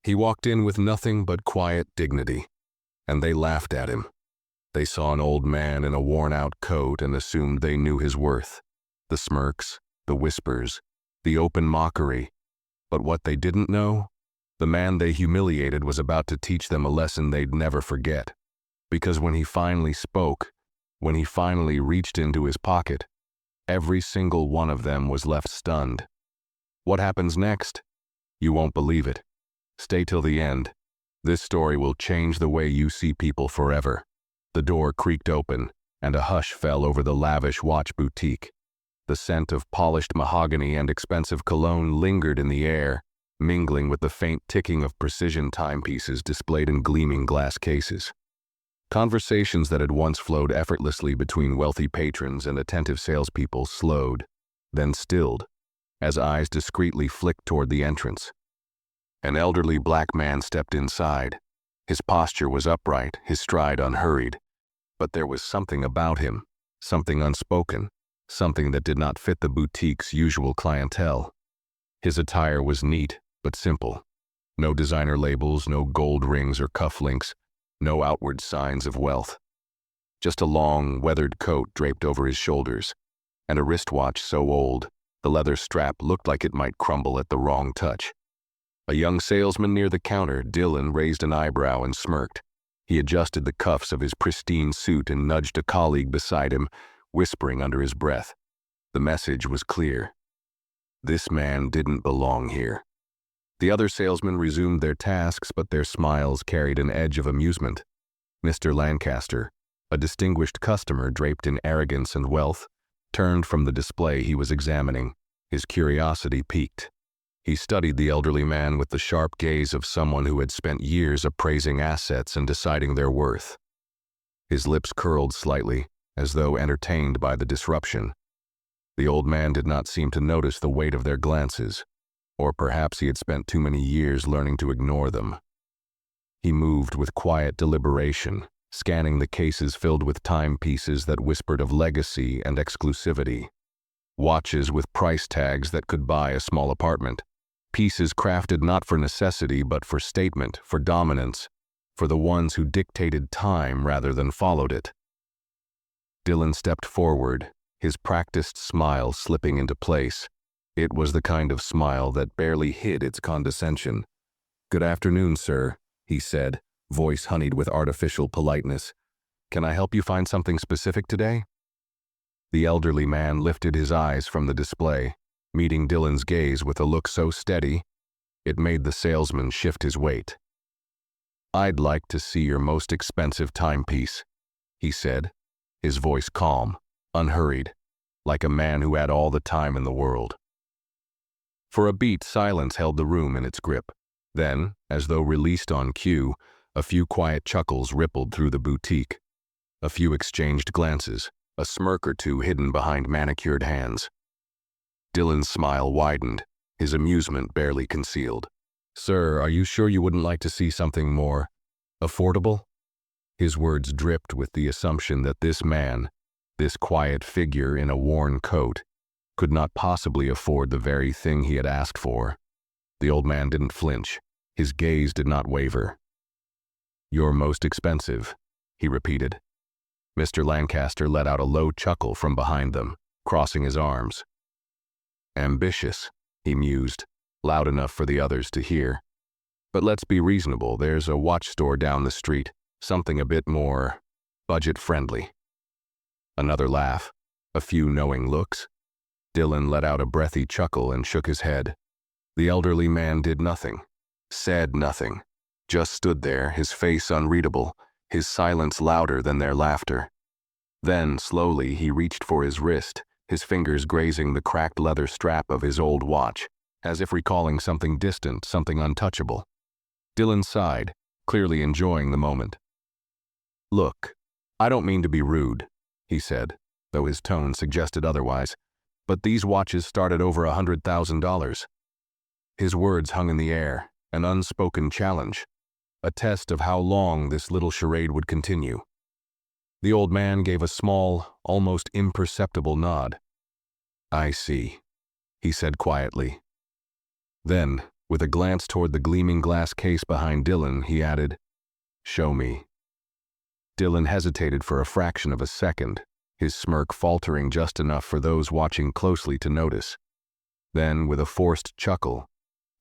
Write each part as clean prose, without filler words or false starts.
He walked in with nothing but quiet dignity, and they laughed at him. They saw an old man in a worn-out coat and assumed they knew his worth. The smirks, the whispers, the open mockery. But what they didn't know? The man they humiliated was about to teach them a lesson they'd never forget. Because when he finally spoke, when he finally reached into his pocket, every single one of them was left stunned. What happens next? You won't believe it. Stay till the end. This story will change the way you see people forever. The door creaked open, and a hush fell over the lavish watch boutique. The scent of polished mahogany and expensive cologne lingered in the air, mingling with the faint ticking of precision timepieces displayed in gleaming glass cases. Conversations that had once flowed effortlessly between wealthy patrons and attentive salespeople slowed, then stilled, as eyes discreetly flicked toward the entrance. An elderly black man stepped inside. His posture was upright, his stride unhurried. But there was something about him, something unspoken, something that did not fit the boutique's usual clientele. His attire was neat, but simple. No designer labels, no gold rings or cufflinks, no outward signs of wealth. Just a long, weathered coat draped over his shoulders, and a wristwatch so old, the leather strap looked like it might crumble at the wrong touch. A young salesman near the counter, Dylan, raised an eyebrow and smirked. He adjusted the cuffs of his pristine suit and nudged a colleague beside him, whispering under his breath. The message was clear. This man didn't belong here. The other salesmen resumed their tasks, but their smiles carried an edge of amusement. Mr. Lancaster, a distinguished customer draped in arrogance and wealth, turned from the display he was examining, his curiosity piqued. He studied the elderly man with the sharp gaze of someone who had spent years appraising assets and deciding their worth. His lips curled slightly, as though entertained by the disruption. The old man did not seem to notice the weight of their glances, or perhaps he had spent too many years learning to ignore them. He moved with quiet deliberation, scanning the cases filled with timepieces that whispered of legacy and exclusivity. Watches with price tags that could buy a small apartment. Pieces crafted not for necessity but for statement, for dominance, for the ones who dictated time rather than followed it. Dylan stepped forward, his practiced smile slipping into place. It was the kind of smile that barely hid its condescension. "Good afternoon, sir," he said, voice honeyed with artificial politeness. "Can I help you find something specific today?" The elderly man lifted his eyes from the display, meeting Dylan's gaze with a look so steady, it made the salesman shift his weight. "I'd like to see your most expensive timepiece," he said, his voice calm, unhurried, like a man who had all the time in the world. For a beat, silence held the room in its grip. Then, as though released on cue, a few quiet chuckles rippled through the boutique. A few exchanged glances, a smirk or two hidden behind manicured hands. Dylan's smile widened, his amusement barely concealed. "Sir, are you sure you wouldn't like to see something more affordable?" His words dripped with the assumption that this man, this quiet figure in a worn coat, could not possibly afford the very thing he had asked for. The old man didn't flinch. His gaze did not waver. "Your most expensive," he repeated. Mr. Lancaster let out a low chuckle from behind them, crossing his arms. "Ambitious," he mused, loud enough for the others to hear. "But let's be reasonable. There's a watch store down the street, something a bit more budget-friendly." Another laugh, a few knowing looks. Dylan let out a breathy chuckle and shook his head. The elderly man did nothing, said nothing, just stood there, his face unreadable, his silence louder than their laughter. Then, slowly, he reached for his wrist, his fingers grazing the cracked leather strap of his old watch, as if recalling something distant, something untouchable. Dylan sighed, clearly enjoying the moment. "Look, I don't mean to be rude," he said, though his tone suggested otherwise, "but these watches start at over $100,000. His words hung in the air, an unspoken challenge, a test of how long this little charade would continue. The old man gave a small, almost imperceptible nod. "I see," he said quietly. Then, With a glance toward the gleaming glass case behind Dylan, he added, "Show me." Dylan hesitated for a fraction of a second, his smirk faltering just enough for those watching closely to notice. Then, with a forced chuckle,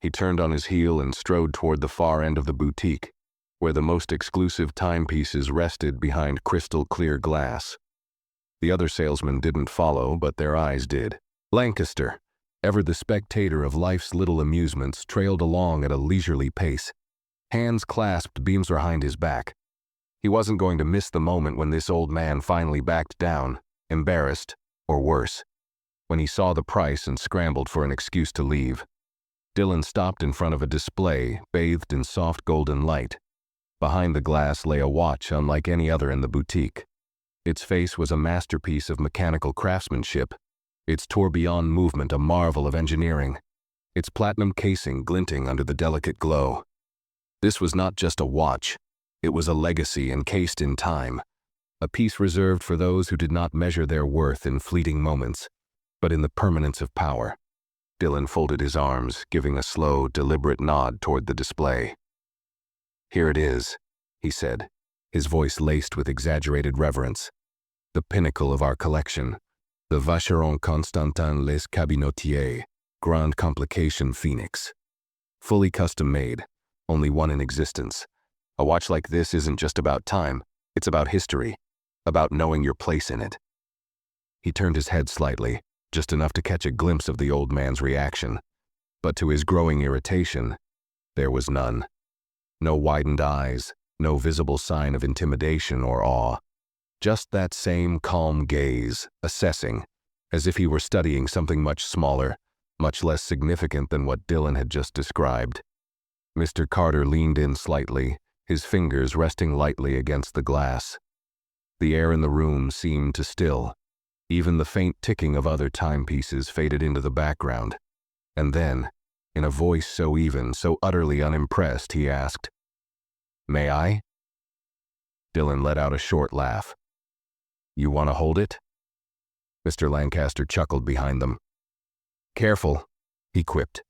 he turned on his heel and strode toward the far end of the boutique, where the most exclusive timepieces rested behind crystal-clear glass. The other salesmen didn't follow, but their eyes did. Lancaster, ever the spectator of life's little amusements, trailed along at a leisurely pace. Hands clasped behind his back. He wasn't going to miss the moment when this old man finally backed down, embarrassed, or worse, when he saw the price and scrambled for an excuse to leave. Dylan stopped in front of a display bathed in soft golden light. Behind the glass lay a watch unlike any other in the boutique. Its face was a masterpiece of mechanical craftsmanship, its tourbillon movement a marvel of engineering, its platinum casing glinting under the delicate glow. This was not just a watch. It was a legacy encased in time, a piece reserved for those who did not measure their worth in fleeting moments, but in the permanence of power. Dylan folded his arms, giving a slow, deliberate nod toward the display. "Here it is," he said, his voice laced with exaggerated reverence. "The pinnacle of our collection, the Vacheron Constantin Les Cabinotiers Grande Complication Phoenix. Fully custom-made, only one in existence. A watch like this isn't just about time, it's about history, about knowing your place in it." He turned his head slightly, just enough to catch a glimpse of the old man's reaction. But to his growing irritation, there was none. No widened eyes, no visible sign of intimidation or awe. Just that same calm gaze, assessing, as if he were studying something much smaller, much less significant than what Dylan had just described. Mr. Carter leaned in slightly, his fingers resting lightly against the glass. The air in the room seemed to still. Even the faint ticking of other timepieces faded into the background. And then, in a voice so even, so utterly unimpressed, he asked, "May I?" Dylan let out a short laugh. "You want to hold it?" Mr. Lancaster chuckled behind them. "Careful," he quipped.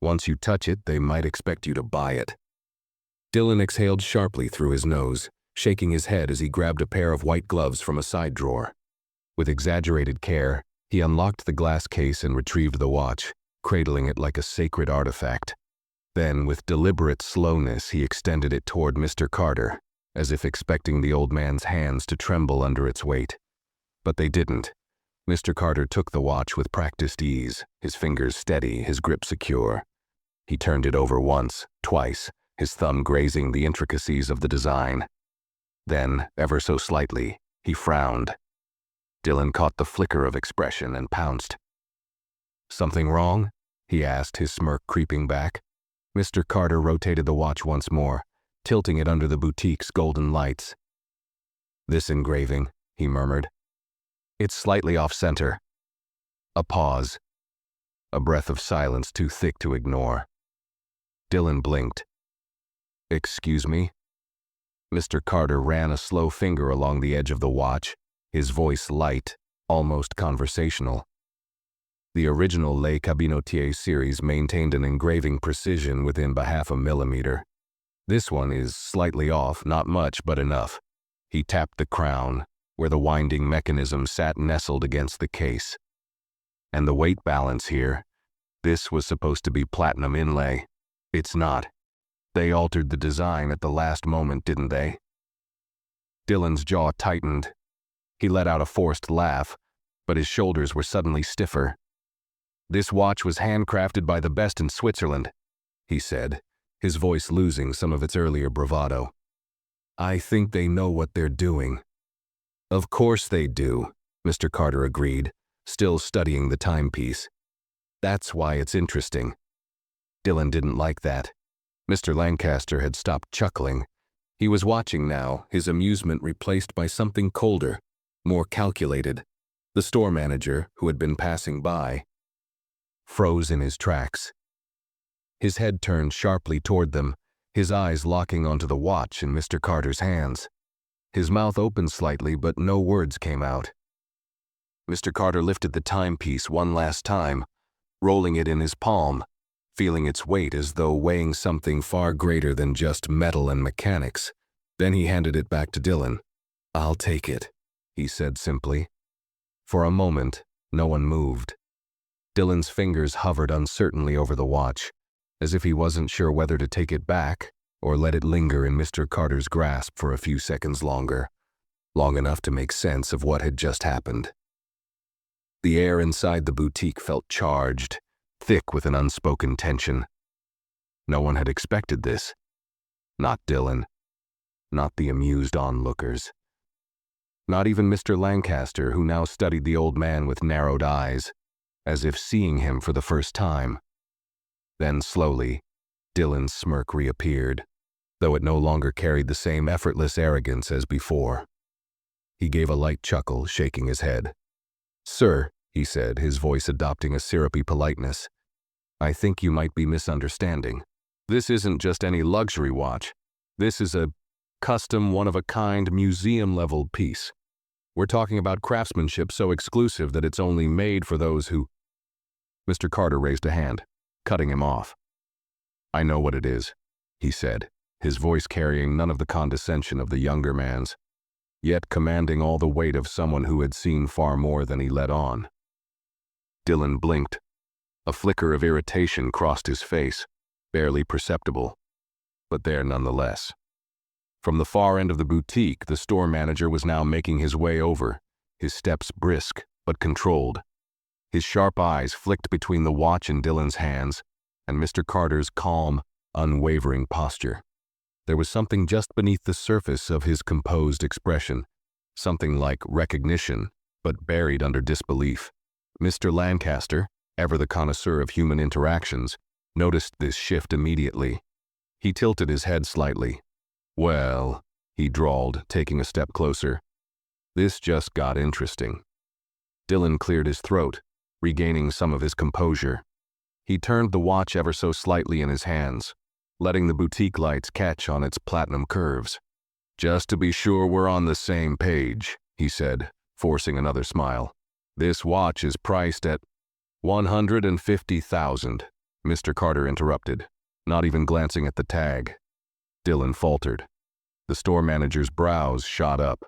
"Once you touch it, they might expect you to buy it." Dylan exhaled sharply through his nose, shaking his head as he grabbed a pair of white gloves from a side drawer. With exaggerated care, he unlocked the glass case and retrieved the watch, cradling it like a sacred artifact. Then, with deliberate slowness, he extended it toward Mr. Carter, as if expecting the old man's hands to tremble under its weight. But they didn't. Mr. Carter took the watch with practiced ease, his fingers steady, his grip secure. He turned it over once, twice, his thumb grazing the intricacies of the design. Then, ever so slightly, he frowned. Dylan caught the flicker of expression and pounced. "Something wrong?" he asked, his smirk creeping back. Mr. Carter rotated the watch once more, tilting it under the boutique's golden lights. "This engraving," he murmured. "It's slightly off-center." A pause. A breath of silence too thick to ignore. Dylan blinked. "Excuse me?" Mr. Carter ran a slow finger along the edge of the watch, his voice light, almost conversational. The original Les Cabinotiers series maintained an engraving precision within half a millimeter. This one is slightly off, not much, but enough. He tapped the crown, where the winding mechanism sat nestled against the case. And the weight balance here, this was supposed to be platinum inlay. It's not. They altered the design at the last moment, didn't they? Dylan's jaw tightened. He let out a forced laugh, but his shoulders were suddenly stiffer. "This watch was handcrafted by the best in Switzerland," he said, his voice losing some of its earlier bravado. "I think they know what they're doing." "Of course they do," Mr. Carter agreed, still studying the timepiece. "That's why it's interesting." Dylan didn't like that. Mr. Lancaster had stopped chuckling. He was watching now, his amusement replaced by something colder, more calculated. The store manager, who had been passing by, froze in his tracks. His head turned sharply toward them, his eyes locking onto the watch in Mr. Carter's hands. His mouth opened slightly, but no words came out. Mr. Carter lifted the timepiece one last time, rolling it in his palm, feeling its weight as though weighing something far greater than just metal and mechanics. Then he handed it back to Dylan. "I'll take it," he said simply. For a moment, no one moved. Dylan's fingers hovered uncertainly over the watch, as if he wasn't sure whether to take it back or let it linger in Mr. Carter's grasp for a few seconds longer, long enough to make sense of what had just happened. The air inside the boutique felt charged, thick with an unspoken tension. No one had expected this. Not Dylan. Not the amused onlookers. Not even Mr. Lancaster, who now studied the old man with narrowed eyes, as if seeing him for the first time. Then slowly, Dylan's smirk reappeared, though it no longer carried the same effortless arrogance as before. He gave a light chuckle, shaking his head. "Sir," he said, his voice adopting a syrupy politeness, "I think you might be misunderstanding. This isn't just any luxury watch. This is a custom, one-of-a-kind, museum-level piece. We're talking about craftsmanship so exclusive that it's only made for those who—" Mr. Carter raised a hand, cutting him off. "I know what it is," he said, his voice carrying none of the condescension of the younger man's, yet commanding all the weight of someone who had seen far more than he let on. Dylan blinked. A flicker of irritation crossed his face, barely perceptible, but there nonetheless. From the far end of the boutique, the store manager was now making his way over, his steps brisk but controlled. His sharp eyes flicked between the watch in Dylan's hands and Mr. Carter's calm, unwavering posture. There was something just beneath the surface of his composed expression, something like recognition, but buried under disbelief. Mr. Lancaster, ever the connoisseur of human interactions, noticed this shift immediately. He tilted his head slightly. "Well," he drawled, taking a step closer, "this just got interesting." Dylan cleared his throat, regaining some of his composure. He turned the watch ever so slightly in his hands, letting the boutique lights catch on its platinum curves. "Just to be sure we're on the same page," he said, forcing another smile. "This watch is priced at $150,000, Mr. Carter interrupted, not even glancing at the tag. Dylan faltered. The store manager's brows shot up.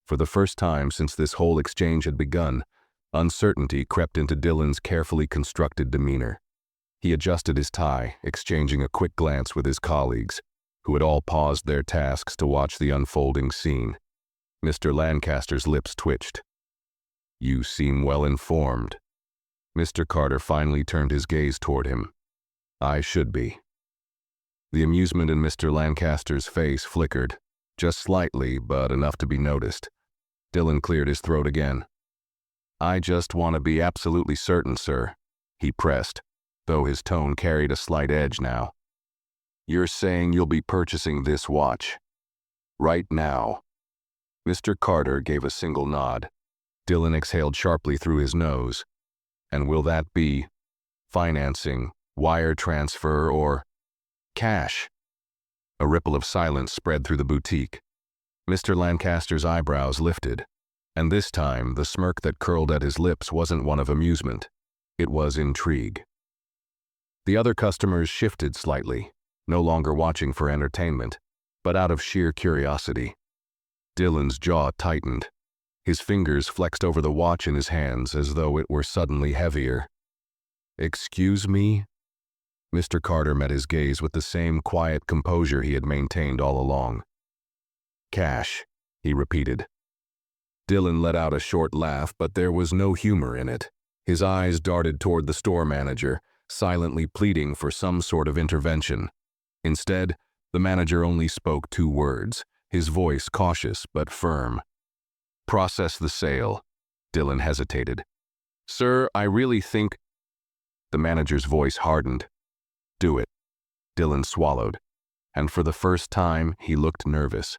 For the first time since this whole exchange had begun, uncertainty crept into Dylan's carefully constructed demeanor. He adjusted his tie, exchanging a quick glance with his colleagues, who had all paused their tasks to watch the unfolding scene. Mr. Lancaster's lips twitched. "You seem well informed." Mr. Carter finally turned his gaze toward him. "I should be." The amusement in Mr. Lancaster's face flickered, just slightly, but enough to be noticed. Dylan cleared his throat again. "I just want to be absolutely certain, sir," he pressed, though his tone carried a slight edge now. "You're saying you'll be purchasing this watch right now?" Mr. Carter gave a single nod. Dylan exhaled sharply through his nose. "And will that be financing, wire transfer, or cash?" A ripple of silence spread through the boutique. Mr. Lancaster's eyebrows lifted, and this time the smirk that curled at his lips wasn't one of amusement. It was intrigue. The other customers shifted slightly, no longer watching for entertainment, but out of sheer curiosity. Dylan's jaw tightened. His fingers flexed over the watch in his hands as though it were suddenly heavier. "Excuse me?" Mr. Carter met his gaze with the same quiet composure he had maintained all along. "Cash," he repeated. Dylan let out a short laugh, but there was no humor in it. His eyes darted toward the store manager, silently pleading for some sort of intervention. Instead, the manager only spoke 2 words, his voice cautious but firm. "Process the sale." Dylan hesitated. "Sir, I really think—" The manager's voice hardened. "Do it." Dylan swallowed, and for the first time he looked nervous.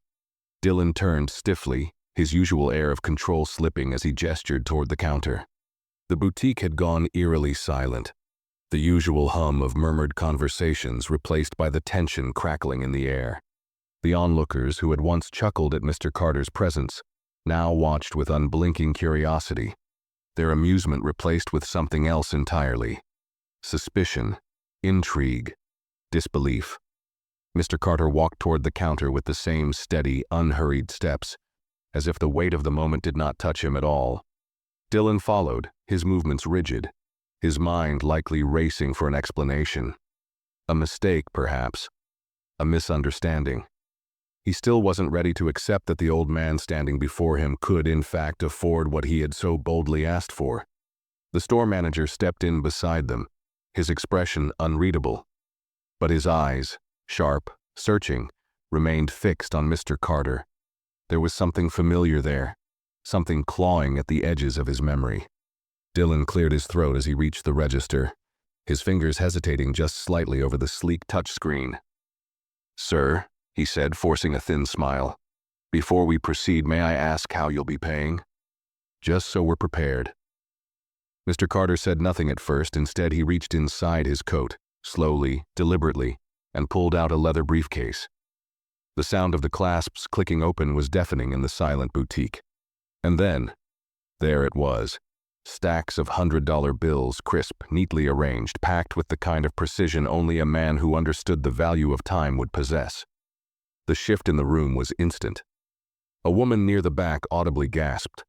Dylan turned stiffly, his usual air of control slipping as he gestured toward the counter. The boutique had gone eerily silent, the usual hum of murmured conversations replaced by the tension crackling in the air. The onlookers, who had once chuckled at Mr. Carter's presence, now watched with unblinking curiosity, their amusement replaced with something else entirely. Suspicion, intrigue, disbelief. Mr. Carter walked toward the counter with the same steady, unhurried steps, as if the weight of the moment did not touch him at all. Dylan followed, his movements rigid, his mind likely racing for an explanation. A mistake, perhaps. A misunderstanding. He still wasn't ready to accept that the old man standing before him could, in fact, afford what he had so boldly asked for. The store manager stepped in beside them, his expression unreadable. But his eyes, sharp, searching, remained fixed on Mr. Carter. There was something familiar there, something clawing at the edges of his memory. Dylan cleared his throat as he reached the register, his fingers hesitating just slightly over the sleek touchscreen. "Sir," he said, forcing a thin smile, "before we proceed, may I ask how you'll be paying?" "Just so we're prepared." Mr. Carter said nothing at first. Instead, he reached inside his coat, slowly, deliberately, and pulled out a leather briefcase. The sound of the clasps clicking open was deafening in the silent boutique. And then, there it was, stacks of $100 bills, crisp, neatly arranged, packed with the kind of precision only a man who understood the value of time would possess. The shift in the room was instant. A woman near the back audibly gasped.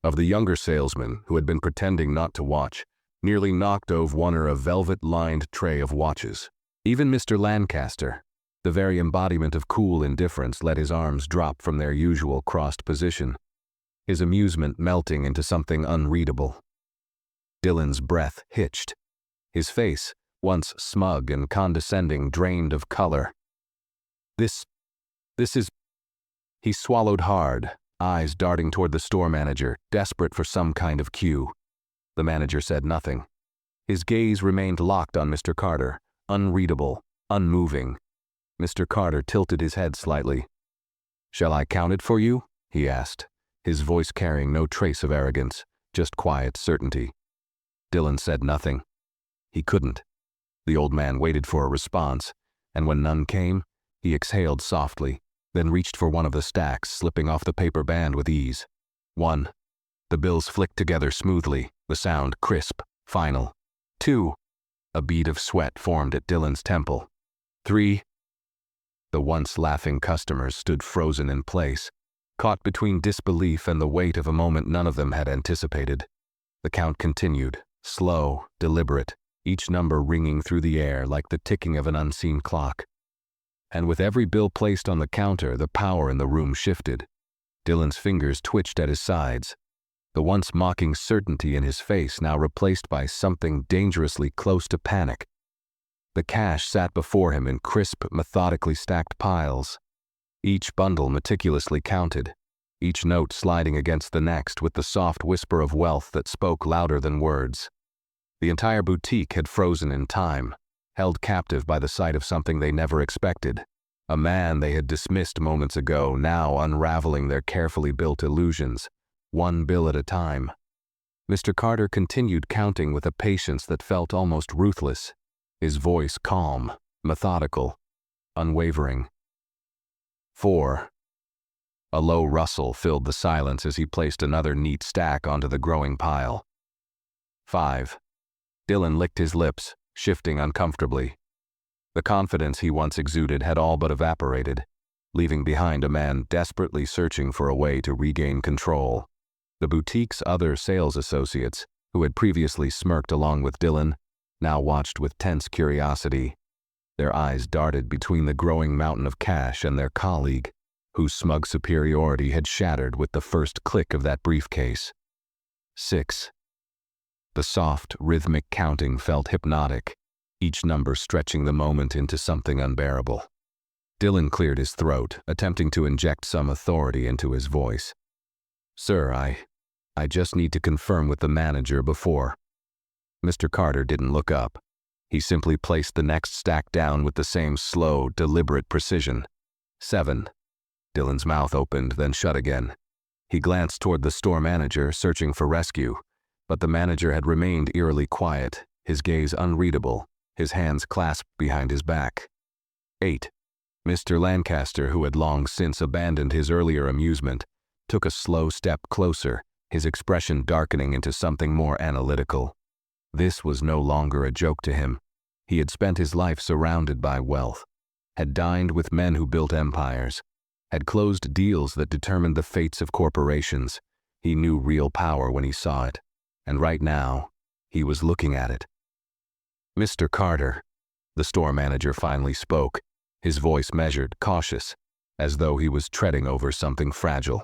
Of the younger salesman, who had been pretending not to watch, nearly knocked over a velvet-lined tray of watches. Even Mr. Lancaster, the very embodiment of cool indifference, let his arms drop from their usual crossed position, his amusement melting into something unreadable. Dylan's breath hitched. His face, once smug and condescending, drained of color. This is... He swallowed hard, eyes darting toward the store manager, desperate for some kind of cue. The manager said nothing. His gaze remained locked on Mr. Carter, unreadable, unmoving. Mr. Carter tilted his head slightly. "Shall I count it for you?" he asked, his voice carrying no trace of arrogance, just quiet certainty. Dylan said nothing. He couldn't. The old man waited for a response, and when none came, he exhaled softly, then reached for one of the stacks, slipping off the paper band with ease. 1. The bills flicked together smoothly, the sound crisp, final. 2. A bead of sweat formed at Dylan's temple. 3. The once laughing customers stood frozen in place, caught between disbelief and the weight of a moment none of them had anticipated. The count continued, slow, deliberate, each number ringing through the air like the ticking of an unseen clock. And with every bill placed on the counter, the power in the room shifted. Dylan's fingers twitched at his sides, the once mocking certainty in his face now replaced by something dangerously close to panic. The cash sat before him in crisp, methodically stacked piles, each bundle meticulously counted, each note sliding against the next with the soft whisper of wealth that spoke louder than words. The entire boutique had frozen in time, held captive by the sight of something they never expected. A man they had dismissed moments ago, now unraveling their carefully built illusions, one bill at a time. Mr. Carter continued counting with a patience that felt almost ruthless, his voice calm, methodical, unwavering. 4. A low rustle filled the silence as he placed another neat stack onto the growing pile. 5. Dylan licked his lips, shifting uncomfortably. The confidence he once exuded had all but evaporated, leaving behind a man desperately searching for a way to regain control. The boutique's other sales associates, who had previously smirked along with Dylan, now watched with tense curiosity. Their eyes darted between the growing mountain of cash and their colleague, whose smug superiority had shattered with the first click of that briefcase. 6. The soft, rhythmic counting felt hypnotic, each number stretching the moment into something unbearable. Dylan cleared his throat, attempting to inject some authority into his voice. "Sir, I just need to confirm with the manager before." Mr. Carter didn't look up. He simply placed the next stack down with the same slow, deliberate precision. 7. Dylan's mouth opened, then shut again. He glanced toward the store manager, searching for rescue, but the manager had remained eerily quiet, his gaze unreadable, his hands clasped behind his back. 8. Mr. Lancaster, who had long since abandoned his earlier amusement, took a slow step closer, his expression darkening into something more analytical. This was no longer a joke to him. He had spent his life surrounded by wealth, had dined with men who built empires, had closed deals that determined the fates of corporations. He knew real power when he saw it, and right now, he was looking at it. "Mr. Carter," the store manager finally spoke, his voice measured, cautious, as though he was treading over something fragile.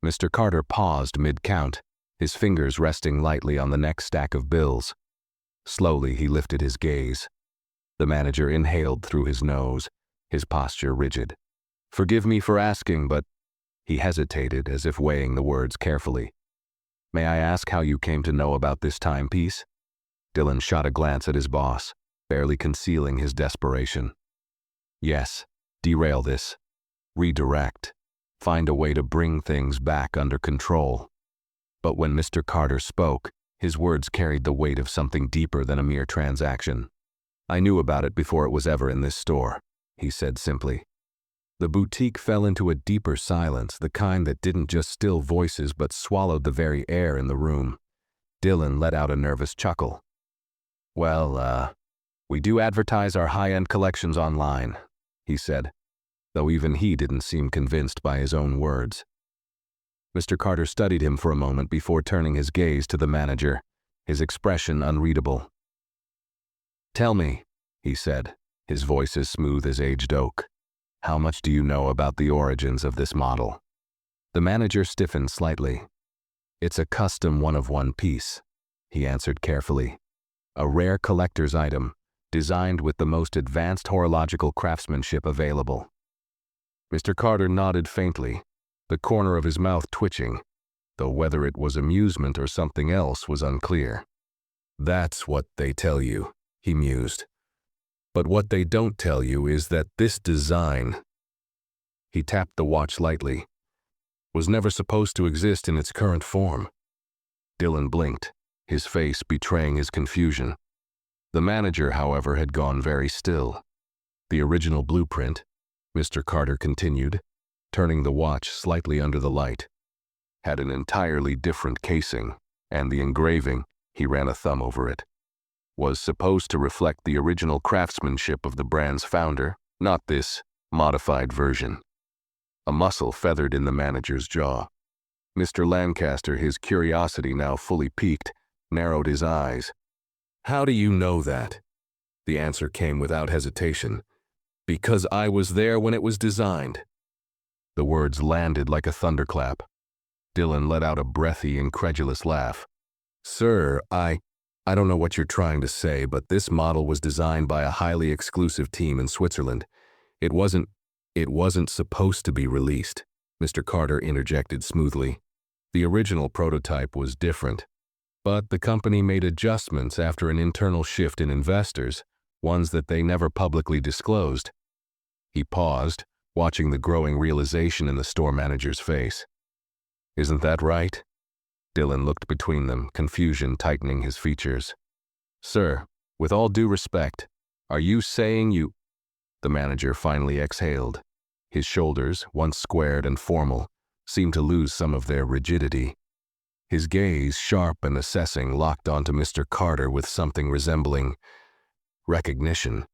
Mr. Carter paused mid-count, his fingers resting lightly on the next stack of bills. Slowly, he lifted his gaze. The manager inhaled through his nose, his posture rigid. "Forgive me for asking, but—" He hesitated, as if weighing the words carefully. "May I ask how you came to know about this timepiece?" Dylan shot a glance at his boss, barely concealing his desperation. "Yes, derail this. Redirect. Find a way to bring things back under control." But when Mr. Carter spoke, his words carried the weight of something deeper than a mere transaction. "I knew about it before it was ever in this store," he said simply. The boutique fell into a deeper silence, the kind that didn't just still voices but swallowed the very air in the room. Dylan let out a nervous chuckle. "Well, we do advertise our high-end collections online," he said, though even he didn't seem convinced by his own words. Mr. Carter studied him for a moment before turning his gaze to the manager, his expression unreadable. "Tell me," he said, his voice as smooth as aged oak, "how much do you know about the origins of this model?" The manager stiffened slightly. "It's a custom one-of-one piece," he answered carefully. "A rare collector's item, designed with the most advanced horological craftsmanship available." Mr. Carter nodded faintly, the corner of his mouth twitching, though whether it was amusement or something else was unclear. "That's what they tell you," he mused. "But what they don't tell you is that this design," he tapped the watch lightly, "was never supposed to exist in its current form." Dylan blinked, his face betraying his confusion. The manager, however, had gone very still. "The original blueprint," Mr. Carter continued, turning the watch slightly under the light, "had an entirely different casing, and the engraving," he ran a thumb over it, "was supposed to reflect the original craftsmanship of the brand's founder, not this modified version." A muscle feathered in the manager's jaw. Mr. Lancaster, his curiosity now fully piqued, narrowed his eyes. "How do you know that?" The answer came without hesitation. "Because I was there when it was designed." The words landed like a thunderclap. Dylan let out a breathy, incredulous laugh. "Sir, I don't know what you're trying to say, but this model was designed by a highly exclusive team in Switzerland. It wasn't supposed to be released," Mr. Carter interjected smoothly. "The original prototype was different, but the company made adjustments after an internal shift in investors, ones that they never publicly disclosed." He paused, watching the growing realization in the store manager's face. "Isn't that right?" Dylan looked between them, confusion tightening his features. "Sir, with all due respect, are you saying you—" The manager finally exhaled. His shoulders, once squared and formal, seemed to lose some of their rigidity. His gaze, sharp and assessing, locked onto Mr. Carter with something resembling recognition.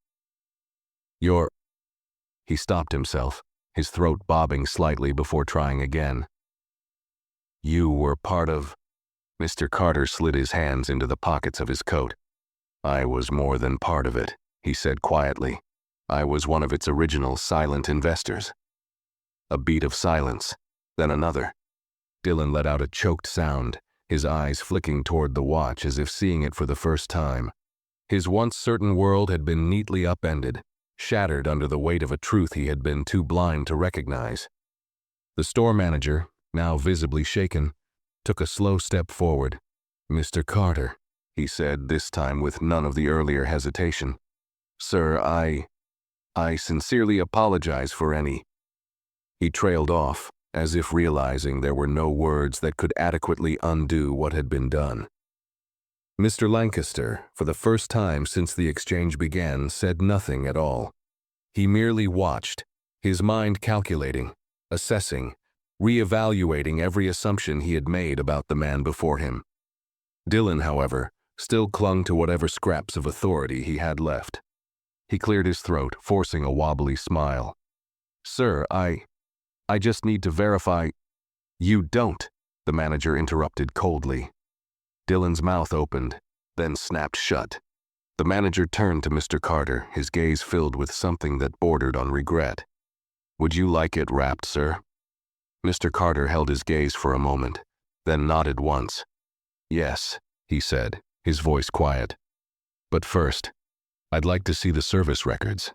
"You're—" He stopped himself, his throat bobbing slightly before trying again. "You were part of—" Mr. Carter slid his hands into the pockets of his coat. "I was more than part of it," he said quietly. "I was one of its original silent investors." A beat of silence, then another. Dylan let out a choked sound, his eyes flicking toward the watch as if seeing it for the first time. His once certain world had been neatly upended, shattered under the weight of a truth he had been too blind to recognize. The store manager, now visibly shaken, took a slow step forward. "Mr. Carter," he said, this time with none of the earlier hesitation. "Sir, I sincerely apologize for any—" He trailed off, as if realizing there were no words that could adequately undo what had been done. Mr. Lancaster, for the first time since the exchange began, said nothing at all. He merely watched, his mind calculating, assessing, re-evaluating every assumption he had made about the man before him. Dylan, however, still clung to whatever scraps of authority he had left. He cleared his throat, forcing a wobbly smile. "Sir, I just need to verify—" "You don't," the manager interrupted coldly. Dylan's mouth opened, then snapped shut. The manager turned to Mr. Carter, his gaze filled with something that bordered on regret. "Would you like it wrapped, sir?" Mr. Carter held his gaze for a moment, then nodded once. "Yes," he said, his voice quiet. "But first, I'd like to see the service records."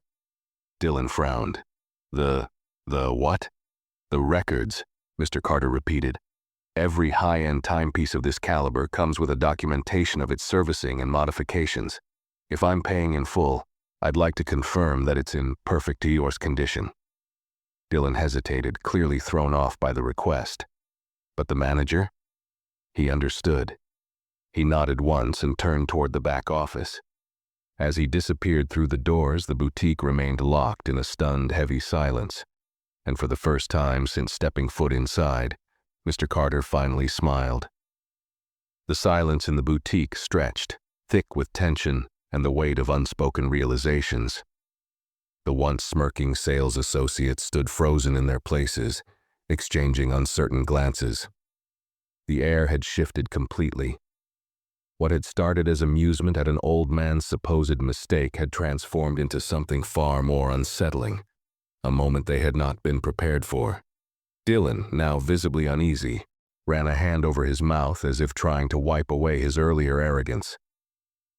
Dylan frowned. The what?" "The records," Mr. Carter repeated. "Every high-end timepiece of this caliber comes with a documentation of its servicing and modifications. If I'm paying in full, I'd like to confirm that it's in perfect EOS condition." Dylan hesitated, clearly thrown off by the request. But the manager? He understood. He nodded once and turned toward the back office. As he disappeared through the doors, the boutique remained locked in a stunned, heavy silence. And for the first time since stepping foot inside, Mr. Carter finally smiled. The silence in the boutique stretched, thick with tension and the weight of unspoken realizations. The once smirking sales associates stood frozen in their places, exchanging uncertain glances. The air had shifted completely. What had started as amusement at an old man's supposed mistake had transformed into something far more unsettling, a moment they had not been prepared for. Dylan, now visibly uneasy, ran a hand over his mouth as if trying to wipe away his earlier arrogance.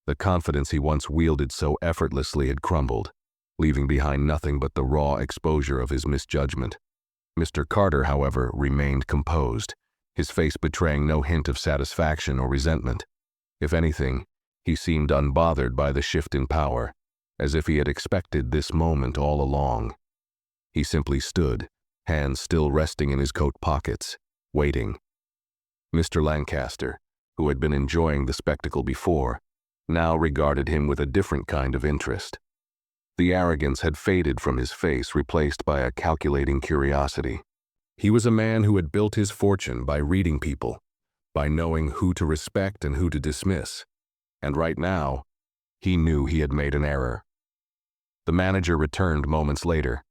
The confidence he once wielded so effortlessly had crumbled, leaving behind nothing but the raw exposure of his misjudgment. Mr. Carter, however, remained composed, his face betraying no hint of satisfaction or resentment. If anything, he seemed unbothered by the shift in power, as if he had expected this moment all along. He simply stood, hands still resting in his coat pockets, waiting. Mr. Lancaster, who had been enjoying the spectacle before, now regarded him with a different kind of interest. The arrogance had faded from his face, replaced by a calculating curiosity. He was a man who had built his fortune by reading people, by knowing who to respect and who to dismiss. And right now, he knew he had made an error. The manager returned moments later,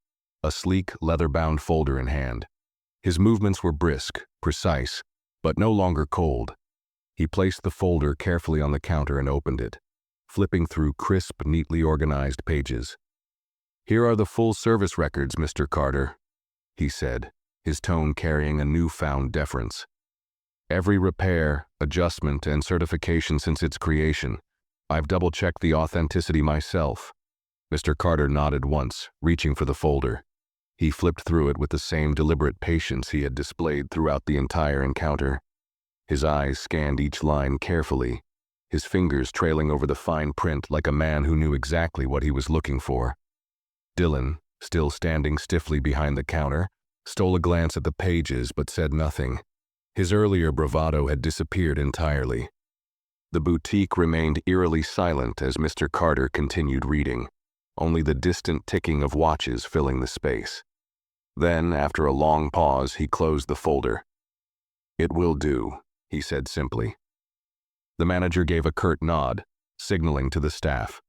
a sleek, leather-bound folder in hand. His movements were brisk, precise, but no longer cold. He placed the folder carefully on the counter and opened it, flipping through crisp, neatly organized pages. "Here are the full service records, Mr. Carter," he said, his tone carrying a newfound deference. "Every repair, adjustment, and certification since its creation. I've double-checked the authenticity myself." Mr. Carter nodded once, reaching for the folder. He flipped through it with the same deliberate patience he had displayed throughout the entire encounter. His eyes scanned each line carefully, his fingers trailing over the fine print like a man who knew exactly what he was looking for. Dylan, still standing stiffly behind the counter, stole a glance at the pages but said nothing. His earlier bravado had disappeared entirely. The boutique remained eerily silent as Mr. Carter continued reading, only the distant ticking of watches filling the space. Then, after a long pause, he closed the folder. "It will do," he said simply. The manager gave a curt nod, signaling to the staff.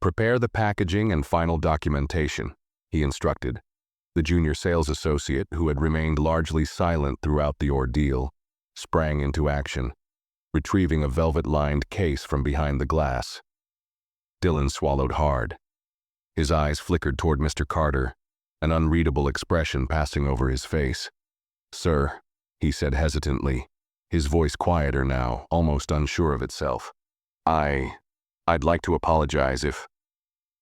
"Prepare the packaging and final documentation," he instructed. The junior sales associate, who had remained largely silent throughout the ordeal, sprang into action, retrieving a velvet-lined case from behind the glass. Dylan swallowed hard. His eyes flickered toward Mr. Carter, an unreadable expression passing over his face. "Sir," he said hesitantly, his voice quieter now, almost unsure of itself. I'd like to apologize if—"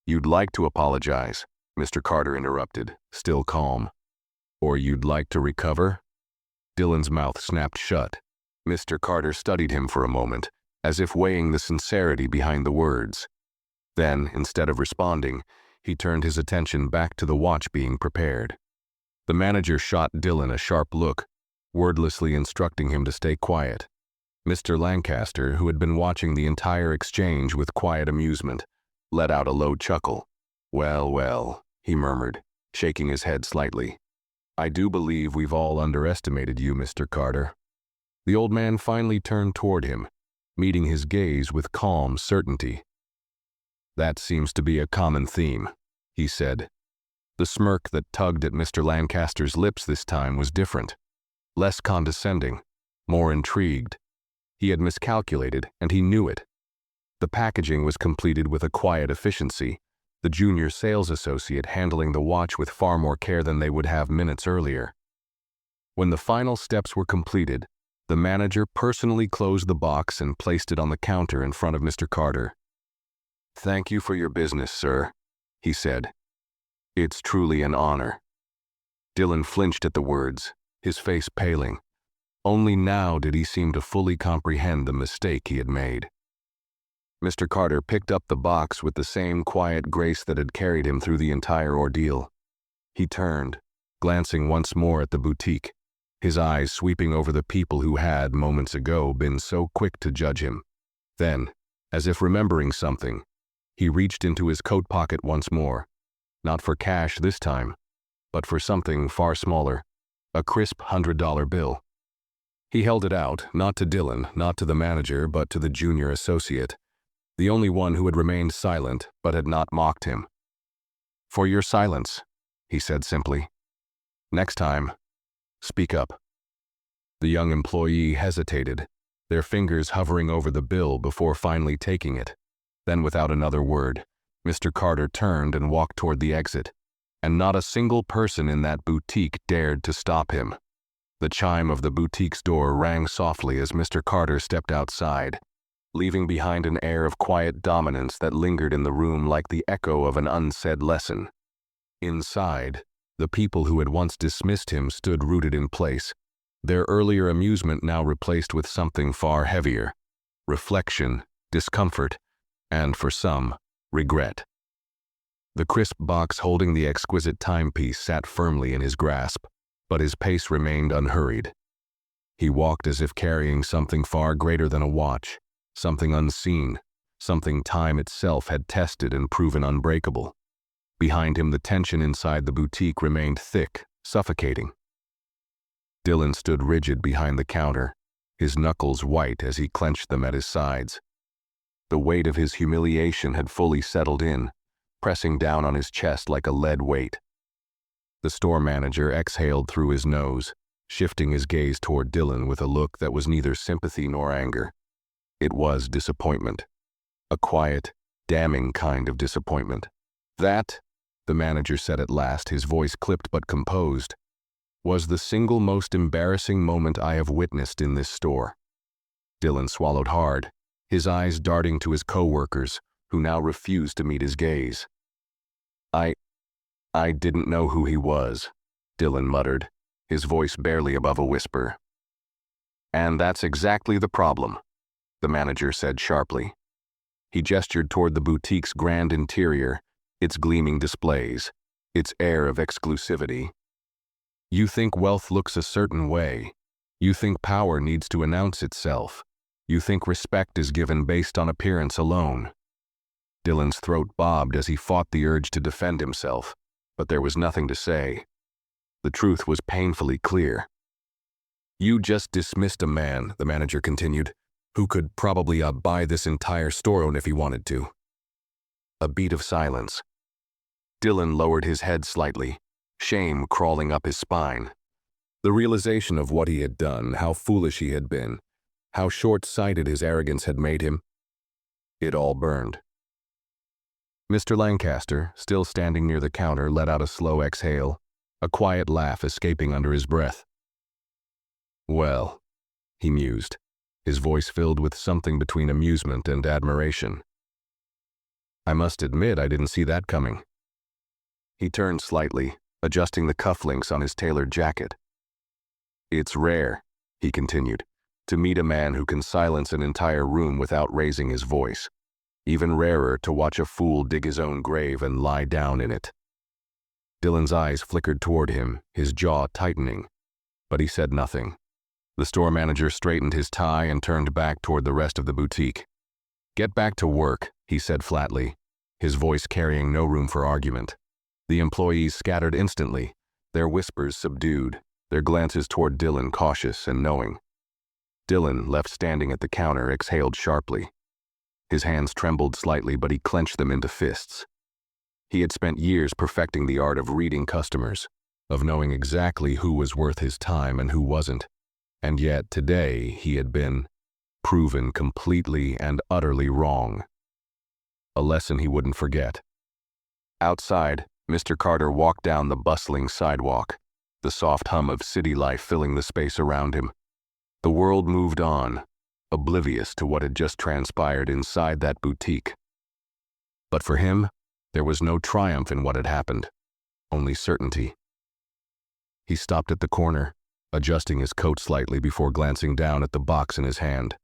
"You'd like to apologize," Mr. Carter interrupted, still calm. "Or you'd like to recover?" Dylan's mouth snapped shut. Mr. Carter studied him for a moment, as if weighing the sincerity behind the words. Then, instead of responding, he turned his attention back to the watch being prepared. The manager shot Dylan a sharp look, wordlessly instructing him to stay quiet. Mr. Lancaster, who had been watching the entire exchange with quiet amusement, let out a low chuckle. "Well, well," he murmured, shaking his head slightly. "I do believe we've all underestimated you, Mr. Carter." The old man finally turned toward him, meeting his gaze with calm certainty. "That seems to be a common theme," he said. The smirk that tugged at Mr. Lancaster's lips this time was different, less condescending, more intrigued. He had miscalculated, and he knew it. The packaging was completed with a quiet efficiency, the junior sales associate handling the watch with far more care than they would have minutes earlier. When the final steps were completed, the manager personally closed the box and placed it on the counter in front of Mr. Carter. "Thank you for your business, sir," he said. "It's truly an honor." Dillon flinched at the words, his face paling. Only now did he seem to fully comprehend the mistake he had made. Mr. Carter picked up the box with the same quiet grace that had carried him through the entire ordeal. He turned, glancing once more at the boutique, his eyes sweeping over the people who had, moments ago, been so quick to judge him. Then, as if remembering something, he reached into his coat pocket once more, not for cash this time, but for something far smaller, a crisp $100 bill. He held it out, not to Dillon, not to the manager, but to the junior associate, the only one who had remained silent but had not mocked him. "For your silence," he said simply. "Next time, speak up." The young employee hesitated, their fingers hovering over the bill before finally taking it. Then, without another word, Mr. Carter turned and walked toward the exit, and not a single person in that boutique dared to stop him. The chime of the boutique's door rang softly as Mr. Carter stepped outside, leaving behind an air of quiet dominance that lingered in the room like the echo of an unsaid lesson. Inside, the people who had once dismissed him stood rooted in place, their earlier amusement now replaced with something far heavier: reflection, discomfort, and, for some, regret. The crisp box holding the exquisite timepiece sat firmly in his grasp, but his pace remained unhurried. He walked as if carrying something far greater than a watch, something unseen, something time itself had tested and proven unbreakable. Behind him, the tension inside the boutique remained thick, suffocating. Dillon stood rigid behind the counter, his knuckles white as he clenched them at his sides. The weight of his humiliation had fully settled in, pressing down on his chest like a lead weight. The store manager exhaled through his nose, shifting his gaze toward Dillon with a look that was neither sympathy nor anger. It was disappointment. A quiet, damning kind of disappointment. "That," the manager said at last, his voice clipped but composed, "was the single most embarrassing moment I have witnessed in this store." Dillon swallowed hard, his eyes darting to his co-workers, who now refused to meet his gaze. I didn't know who he was," Dillon muttered, his voice barely above a whisper. "And that's exactly the problem," the manager said sharply. He gestured toward the boutique's grand interior, its gleaming displays, its air of exclusivity. "You think wealth looks a certain way. You think power needs to announce itself. You think respect is given based on appearance alone." Dillon's throat bobbed as he fought the urge to defend himself, but there was nothing to say. The truth was painfully clear. "You just dismissed a man," the manager continued, "who could probably buy this entire store if he wanted to." A beat of silence. Dillon lowered his head slightly, shame crawling up his spine. The realization of what he had done, how foolish he had been, how short-sighted his arrogance had made him, it all burned. Mr. Lancaster, still standing near the counter, let out a slow exhale, a quiet laugh escaping under his breath. "Well," he mused, his voice filled with something between amusement and admiration. "I must admit I didn't see that coming." He turned slightly, adjusting the cufflinks on his tailored jacket. "It's rare," he continued, "to meet a man who can silence an entire room without raising his voice. Even rarer to watch a fool dig his own grave and lie down in it." Dillon's eyes flickered toward him, his jaw tightening, but he said nothing. The store manager straightened his tie and turned back toward the rest of the boutique. "Get back to work," he said flatly, his voice carrying no room for argument. The employees scattered instantly, their whispers subdued, their glances toward Dillon cautious and knowing. Dylan, left standing at the counter, exhaled sharply. His hands trembled slightly, but he clenched them into fists. He had spent years perfecting the art of reading customers, of knowing exactly who was worth his time and who wasn't. And yet, today, he had been proven completely and utterly wrong. A lesson he wouldn't forget. Outside, Mr. Carter walked down the bustling sidewalk, the soft hum of city life filling the space around him. The world moved on, oblivious to what had just transpired inside that boutique. But for him, there was no triumph in what had happened, only certainty. He stopped at the corner, adjusting his coat slightly before glancing down at the box in his hand.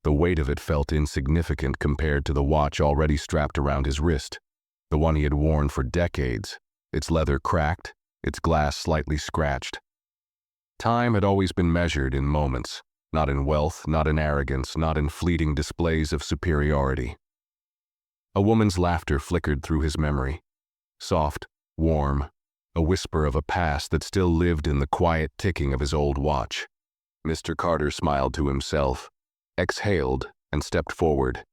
The weight of it felt insignificant compared to the watch already strapped around his wrist, the one he had worn for decades, its leather cracked, its glass slightly scratched. Time had always been measured in moments, not in wealth, not in arrogance, not in fleeting displays of superiority. A woman's laughter flickered through his memory, soft, warm, a whisper of a past that still lived in the quiet ticking of his old watch. Mr. Carter smiled to himself, exhaled, and stepped forward.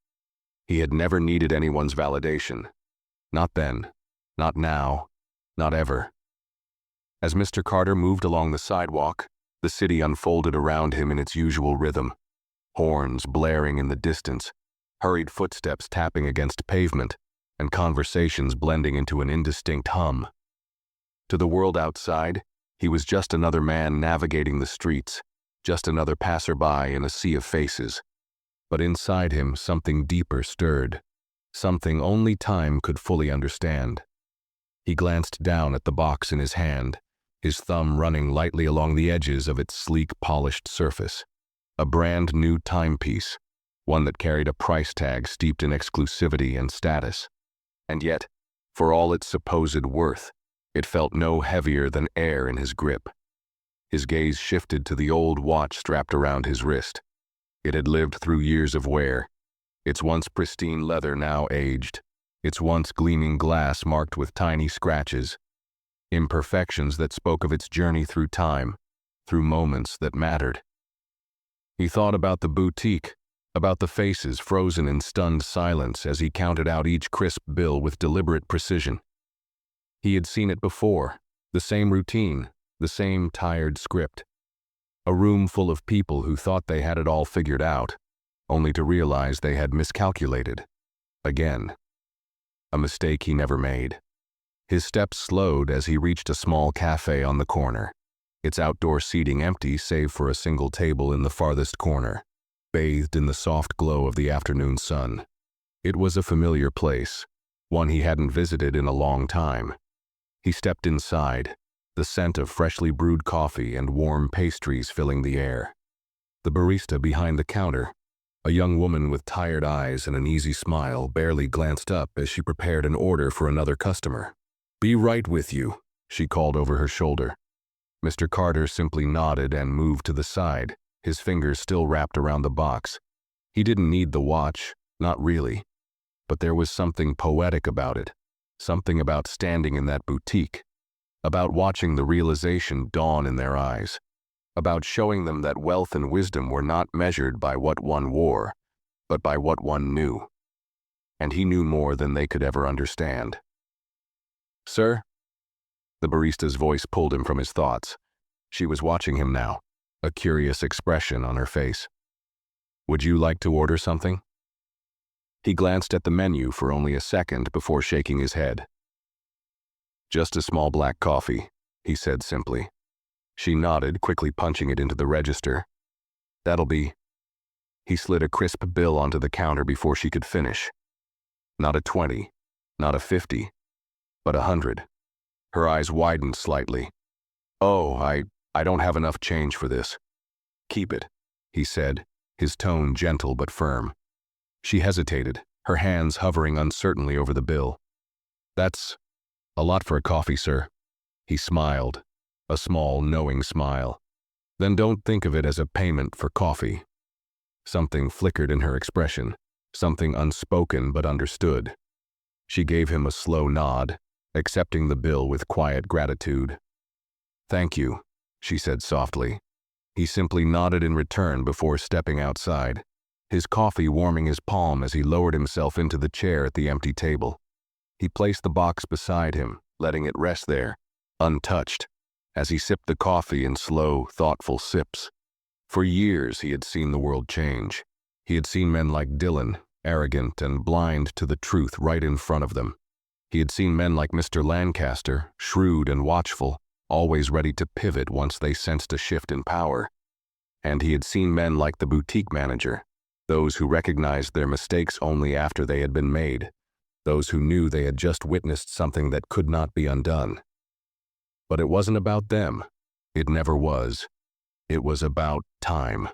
He had never needed anyone's validation. Not then, not now, not ever. As Mr. Carter moved along the sidewalk, the city unfolded around him in its usual rhythm. Horns blaring in the distance, hurried footsteps tapping against pavement, and conversations blending into an indistinct hum. To the world outside, he was just another man navigating the streets, just another passerby in a sea of faces. But inside him, something deeper stirred, something only time could fully understand. He glanced down at the box in his hand, his thumb running lightly along the edges of its sleek, polished surface. A brand new timepiece, one that carried a price tag steeped in exclusivity and status. And yet, for all its supposed worth, it felt no heavier than air in his grip. His gaze shifted to the old watch strapped around his wrist. It had lived through years of wear, its once pristine leather now aged, its once gleaming glass marked with tiny scratches, imperfections that spoke of its journey through time, through moments that mattered. He thought about the boutique, about the faces frozen in stunned silence as he counted out each crisp bill with deliberate precision. He had seen it before, the same routine, the same tired script. A room full of people who thought they had it all figured out, only to realize they had miscalculated. Again. A mistake he never made. His steps slowed as he reached a small cafe on the corner, its outdoor seating empty save for a single table in the farthest corner, bathed in the soft glow of the afternoon sun. It was a familiar place, one he hadn't visited in a long time. He stepped inside, the scent of freshly brewed coffee and warm pastries filling the air. The barista behind the counter, a young woman with tired eyes and an easy smile, barely glanced up as she prepared an order for another customer. "Be right with you," she called over her shoulder. Mr. Carter simply nodded and moved to the side, his fingers still wrapped around the box. He didn't need the watch, not really. But there was something poetic about it, something about standing in that boutique, about watching the realization dawn in their eyes, about showing them that wealth and wisdom were not measured by what one wore, but by what one knew. And he knew more than they could ever understand. "Sir?" The barista's voice pulled him from his thoughts. She was watching him now, a curious expression on her face. "Would you like to order something?" He glanced at the menu for only a second before shaking his head. "Just a small black coffee," he said simply. She nodded, quickly punching it into the register. "That'll be..." He slid a crisp bill onto the counter before she could finish. Not a 20, not a 50, but 100. Her eyes widened slightly. "Oh, I don't have enough change for this." "Keep it," he said, his tone gentle but firm. She hesitated, her hands hovering uncertainly over the bill. "That's a lot for a coffee, sir." He smiled, a small, knowing smile. "Then don't think of it as a payment for coffee." Something flickered in her expression, something unspoken but understood. She gave him a slow nod, accepting the bill with quiet gratitude. "Thank you," she said softly. He simply nodded in return before stepping outside, his coffee warming his palm as he lowered himself into the chair at the empty table. He placed the box beside him, letting it rest there, untouched, as he sipped the coffee in slow, thoughtful sips. For years he had seen the world change. He had seen men like Dylan, arrogant and blind to the truth right in front of them. He had seen men like Mr. Lancaster, shrewd and watchful, always ready to pivot once they sensed a shift in power. And he had seen men like the boutique manager, those who recognized their mistakes only after they had been made, those who knew they had just witnessed something that could not be undone. But it wasn't about them. It never was. It was about time.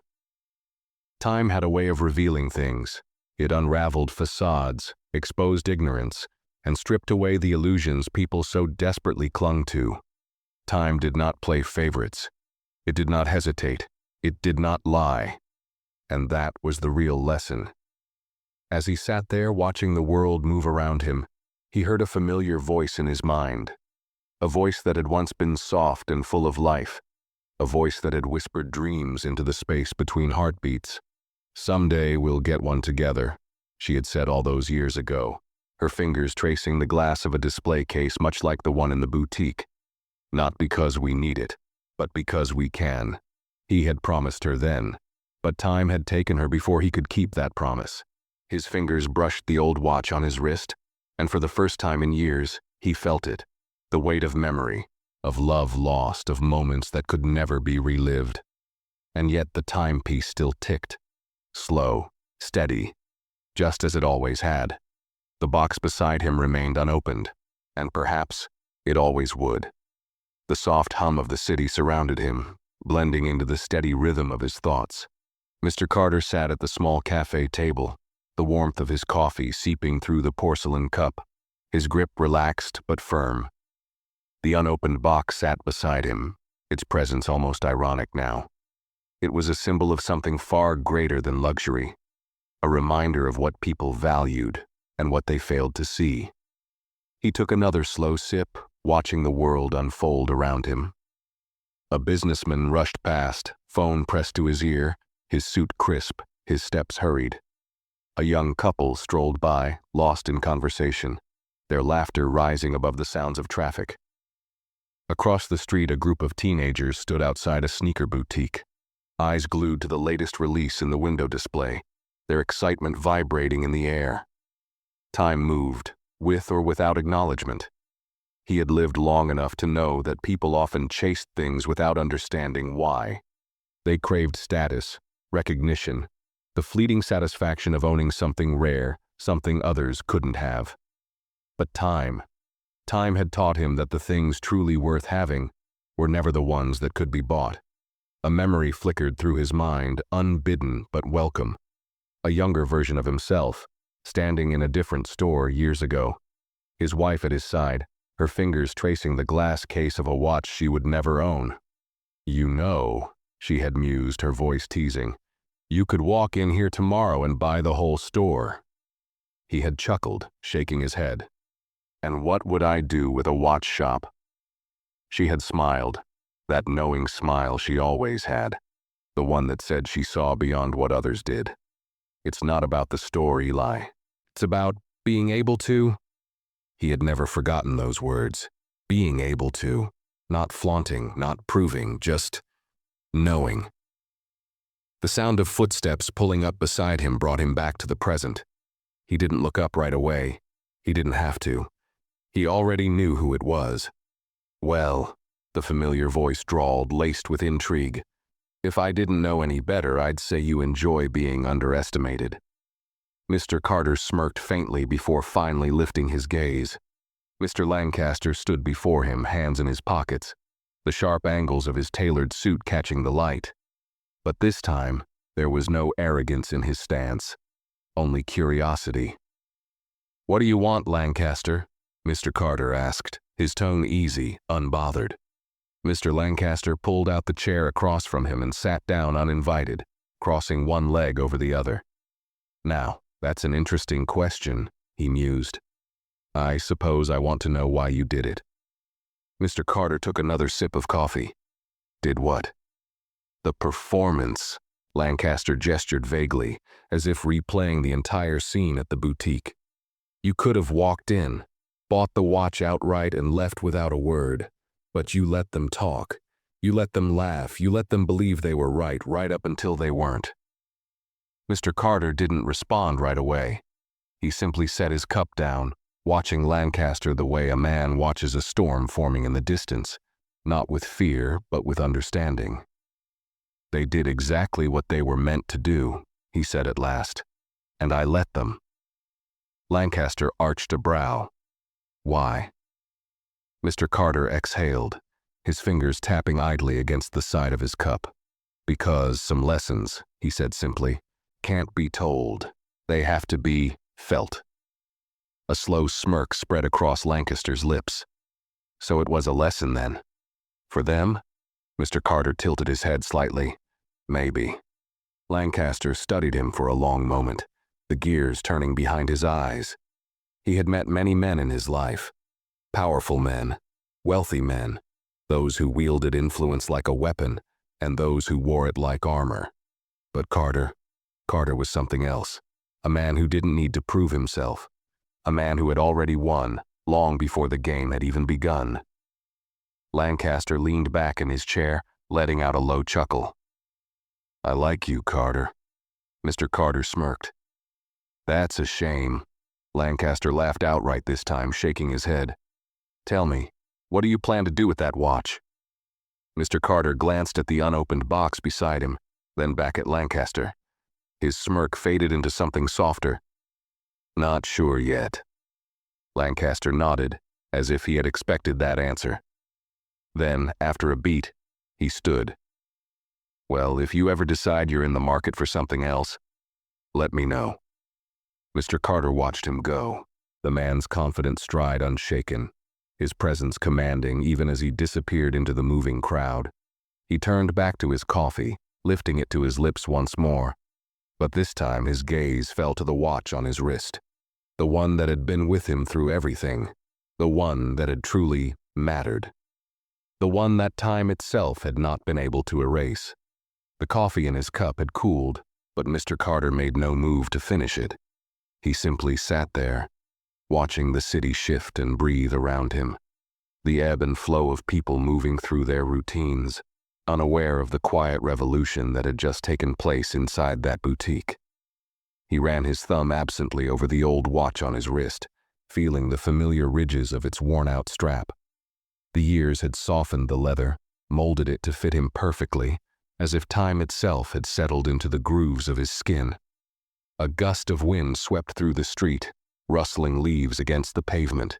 Time had a way of revealing things. It unraveled facades, exposed ignorance, and stripped away the illusions people so desperately clung to. Time did not play favorites. It did not hesitate. It did not lie. And that was the real lesson. As he sat there watching the world move around him, he heard a familiar voice in his mind. A voice that had once been soft and full of life. A voice that had whispered dreams into the space between heartbeats. "Someday we'll get one together," she had said all those years ago, her fingers tracing the glass of a display case much like the one in the boutique. Not because we need it, but because we can. He had promised her then, but time had taken her before he could keep that promise. His fingers brushed the old watch on his wrist, and for the first time in years, he felt it. The weight of memory, of love lost, of moments that could never be relived. And yet the timepiece still ticked. Slow, steady, just as it always had. The box beside him remained unopened, and perhaps it always would. The soft hum of the city surrounded him, blending into the steady rhythm of his thoughts. Mr. Carter sat at the small cafe table, the warmth of his coffee seeping through the porcelain cup, his grip relaxed but firm. The unopened box sat beside him, its presence almost ironic now. It was a symbol of something far greater than luxury, a reminder of what people valued and what they failed to see. He took another slow sip, watching the world unfold around him. A businessman rushed past, phone pressed to his ear, his suit crisp, his steps hurried. A young couple strolled by, lost in conversation, their laughter rising above the sounds of traffic. Across the street, a group of teenagers stood outside a sneaker boutique, eyes glued to the latest release in the window display, their excitement vibrating in the air. Time moved, with or without acknowledgement. He had lived long enough to know that people often chased things without understanding why. They craved status, recognition, the fleeting satisfaction of owning something rare, something others couldn't have. But time had taught him that the things truly worth having were never the ones that could be bought. A memory flickered through his mind, unbidden but welcome. A younger version of himself, standing in a different store years ago. His wife at his side, her fingers tracing the glass case of a watch she would never own. "You know," she had mused, her voice teasing, "you could walk in here tomorrow and buy the whole store." He had chuckled, shaking his head. "And what would I do with a watch shop?" She had smiled, that knowing smile she always had, the one that said she saw beyond what others did. "It's not about the store, Eli. It's about being able to." He had never forgotten those words. Being able to. Not flaunting, not proving, just knowing. The sound of footsteps pulling up beside him brought him back to the present. He didn't look up right away. He didn't have to. He already knew who it was. "Well," the familiar voice drawled, laced with intrigue, "if I didn't know any better, I'd say you enjoy being underestimated." Mr. Carter smirked faintly before finally lifting his gaze. Mr. Lancaster stood before him, hands in his pockets, the sharp angles of his tailored suit catching the light. But this time, there was no arrogance in his stance, only curiosity. "What do you want, Lancaster?" Mr. Carter asked, his tone easy, unbothered. Mr. Lancaster pulled out the chair across from him and sat down uninvited, crossing one leg over the other. "Now, that's an interesting question," he mused. "I suppose I want to know why you did it." Mr. Carter took another sip of coffee. "Did what?" The performance. Lancaster gestured vaguely, as if replaying the entire scene at the boutique. You could have walked in, bought the watch outright and left without a word, but you let them talk. You let them laugh. You let them believe they were right up until they weren't. Mr. Carter didn't respond right away. He simply set his cup down, watching Lancaster the way a man watches a storm forming in the distance, not with fear, but with understanding. They did exactly what they were meant to do, he said at last, and I let them. Lancaster arched a brow. Why? Mr. Carter exhaled, his fingers tapping idly against the side of his cup. Because some lessons, he said simply, can't be told. They have to be felt. A slow smirk spread across Lancaster's lips. So it was a lesson then. For them? Mr. Carter tilted his head slightly. Maybe. Lancaster studied him for a long moment, the gears turning behind his eyes. He had met many men in his life. Powerful men, wealthy men, those who wielded influence like a weapon, and those who wore it like armor. But Carter was something else. A man who didn't need to prove himself. A man who had already won, long before the game had even begun. Lancaster leaned back in his chair, letting out a low chuckle. I like you, Carter. Mr. Carter smirked. That's a shame. Lancaster laughed outright this time, shaking his head. Tell me, what do you plan to do with that watch? Mr. Carter glanced at the unopened box beside him, then back at Lancaster. His smirk faded into something softer. Not sure yet. Lancaster nodded, as if he had expected that answer. Then, after a beat, he stood. Well, if you ever decide you're in the market for something else, let me know. Mr. Carter watched him go, the man's confident stride unshaken, his presence commanding even as he disappeared into the moving crowd. He turned back to his coffee, lifting it to his lips once more, but this time his gaze fell to the watch on his wrist, the one that had been with him through everything, the one that had truly mattered, the one that time itself had not been able to erase. The coffee in his cup had cooled, but Mr. Carter made no move to finish it. He simply sat there, watching the city shift and breathe around him, the ebb and flow of people moving through their routines, unaware of the quiet revolution that had just taken place inside that boutique. He ran his thumb absently over the old watch on his wrist, feeling the familiar ridges of its worn-out strap. The years had softened the leather, molded it to fit him perfectly, as if time itself had settled into the grooves of his skin. A gust of wind swept through the street, rustling leaves against the pavement.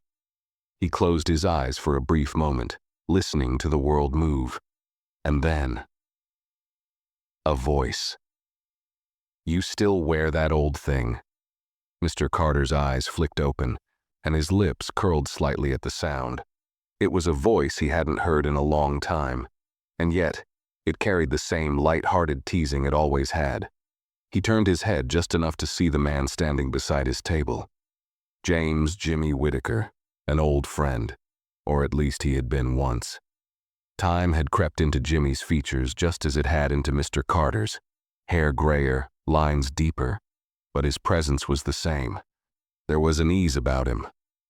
He closed his eyes for a brief moment, listening to the world move. And then, a voice. You still wear that old thing. Mr. Carter's eyes flicked open, and his lips curled slightly at the sound. It was a voice he hadn't heard in a long time, and yet it carried the same light-hearted teasing it always had. He turned his head just enough to see the man standing beside his table. James Jimmy Whitaker, an old friend, or at least he had been once. Time had crept into Jimmy's features just as it had into Mr. Carter's, hair grayer, lines deeper, but his presence was the same. There was an ease about him,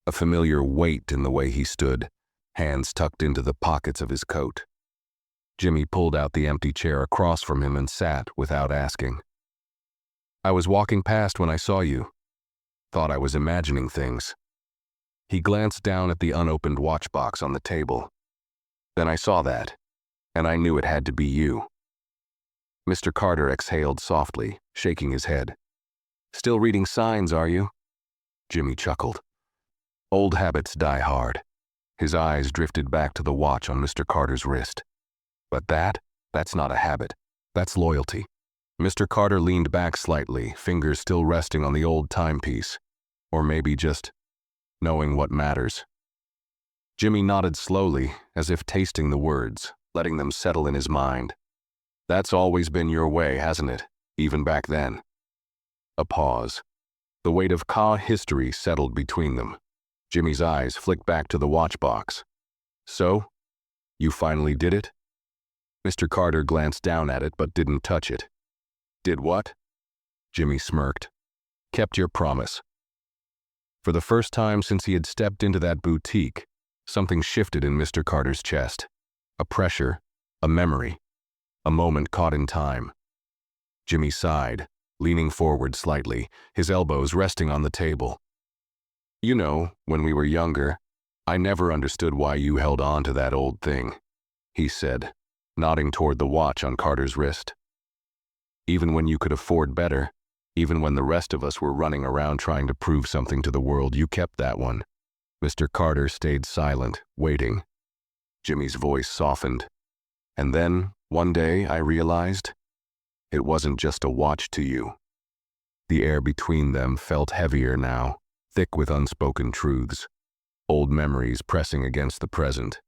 a familiar weight in the way he stood, hands tucked into the pockets of his coat. Jimmy pulled out the empty chair across from him and sat without asking. I was walking past when I saw you. Thought I was imagining things. He glanced down at the unopened watch box on the table. Then I saw that, and I knew it had to be you. Mr. Carter exhaled softly, shaking his head. Still reading signs, are you? Jimmy chuckled. Old habits die hard. His eyes drifted back to the watch on Mr. Carter's wrist. But that's not a habit. That's loyalty. Mr. Carter leaned back slightly, fingers still resting on the old timepiece. Or maybe just knowing what matters. Jimmy nodded slowly, as if tasting the words, letting them settle in his mind. That's always been your way, hasn't it? Even back then. A pause. The weight of history settled between them. Jimmy's eyes flicked back to the watch box. So? You finally did it? Mr. Carter glanced down at it but didn't touch it. Did what? Jimmy smirked. Kept your promise. For the first time since he had stepped into that boutique, something shifted in Mr. Carter's chest. A pressure, a memory, a moment caught in time. Jimmy sighed, leaning forward slightly, his elbows resting on the table. You know, when we were younger, I never understood why you held on to that old thing, he said, nodding toward the watch on Carter's wrist. Even when you could afford better, even when the rest of us were running around trying to prove something to the world, you kept that one. Mr. Carter stayed silent, waiting. Jimmy's voice softened. And then, one day, I realized it wasn't just a watch to you. The air between them felt heavier now, thick with unspoken truths, old memories pressing against the present.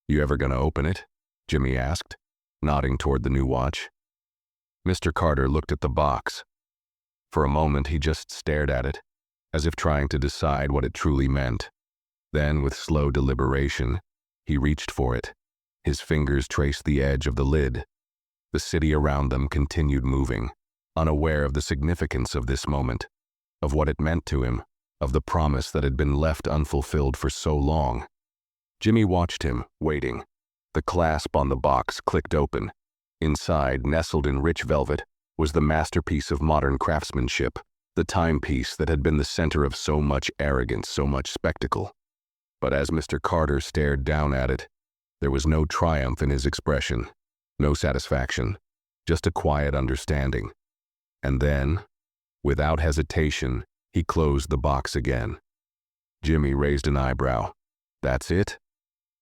You ever gonna open it? Jimmy asked, nodding toward the new watch. Mr. Carter looked at the box. For a moment he just stared at it, as if trying to decide what it truly meant. Then, with slow deliberation, he reached for it. His fingers traced the edge of the lid. The city around them continued moving, unaware of the significance of this moment, of what it meant to him, of the promise that had been left unfulfilled for so long. Jimmy watched him, waiting. The clasp on the box clicked open. Inside, nestled in rich velvet, was the masterpiece of modern craftsmanship, the timepiece that had been the center of so much arrogance, so much spectacle. But as Mr. Carter stared down at it, there was no triumph in his expression, no satisfaction, just a quiet understanding. And then, without hesitation, he closed the box again. Jimmy raised an eyebrow. That's it?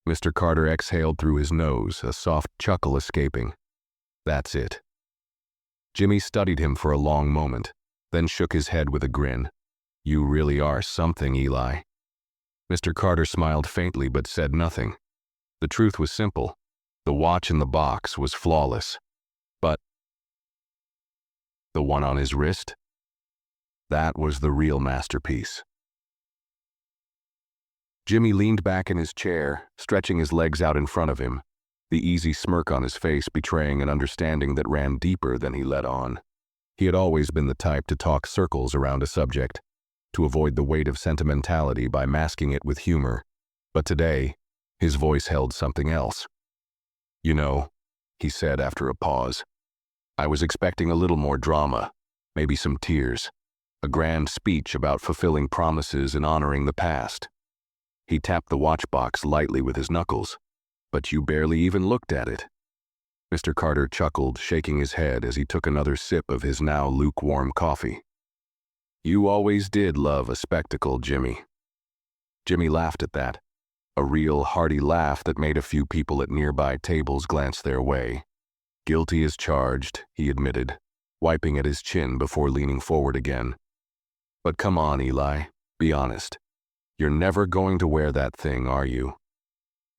Mr. Carter exhaled through his nose, a soft chuckle escaping. That's it. Jimmy studied him for a long moment, then shook his head with a grin. You really are something, Eli. Mr. Carter smiled faintly but said nothing. The truth was simple. The watch in the box was flawless. But the one on his wrist? That was the real masterpiece. Jimmy leaned back in his chair, stretching his legs out in front of him, the easy smirk on his face betraying an understanding that ran deeper than he let on. He had always been the type to talk circles around a subject, to avoid the weight of sentimentality by masking it with humor. But today, his voice held something else. You know, he said after a pause, I was expecting a little more drama, maybe some tears, a grand speech about fulfilling promises and honoring the past. He tapped the watch box lightly with his knuckles. But you barely even looked at it. Mr. Carter chuckled, shaking his head as he took another sip of his now lukewarm coffee. You always did love a spectacle, Jimmy. Jimmy laughed at that, a real hearty laugh that made a few people at nearby tables glance their way. Guilty as charged, he admitted, wiping at his chin before leaning forward again. But come on, Eli, be honest. You're never going to wear that thing, are you?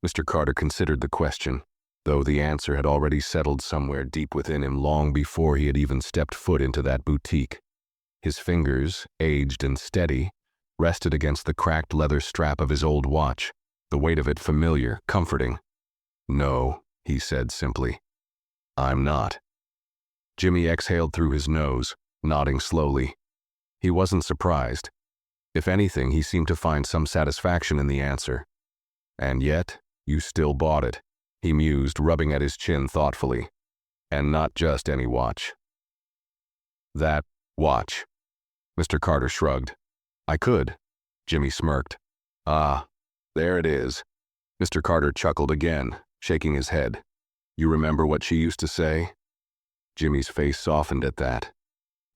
Mr. Carter considered the question, though the answer had already settled somewhere deep within him long before he had even stepped foot into that boutique. His fingers, aged and steady, rested against the cracked leather strap of his old watch, the weight of it familiar, comforting. No, he said simply. I'm not. Jimmy exhaled through his nose, nodding slowly. He wasn't surprised. If anything, he seemed to find some satisfaction in the answer. And yet, you still bought it, he mused, rubbing at his chin thoughtfully. And not just any watch. That watch. Mr. Carter shrugged. I could. Jimmy smirked. Ah, there it is. Mr. Carter chuckled again, shaking his head. You remember what she used to say? Jimmy's face softened at that.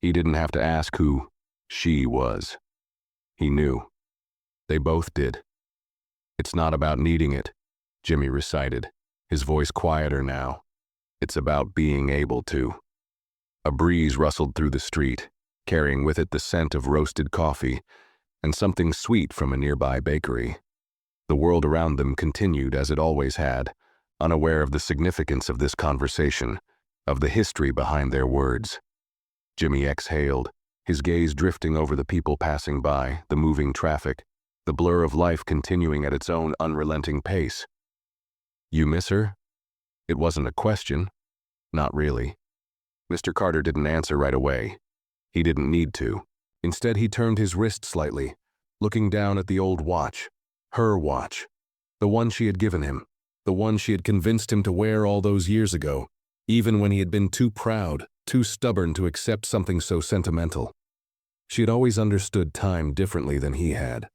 He didn't have to ask who she was. He knew. They both did. It's not about needing it, Jimmy recited, his voice quieter now. It's about being able to. A breeze rustled through the street, carrying with it the scent of roasted coffee and something sweet from a nearby bakery. The world around them continued as it always had, unaware of the significance of this conversation, of the history behind their words. Jimmy exhaled, his gaze drifting over the people passing by, the moving traffic, the blur of life continuing at its own unrelenting pace. You miss her? It wasn't a question. Not really. Mr. Carter didn't answer right away. He didn't need to. Instead, he turned his wrist slightly, looking down at the old watch. Her watch. The one she had given him. The one she had convinced him to wear all those years ago, even when he had been too proud, too stubborn to accept something so sentimental. She had always understood time differently than he had.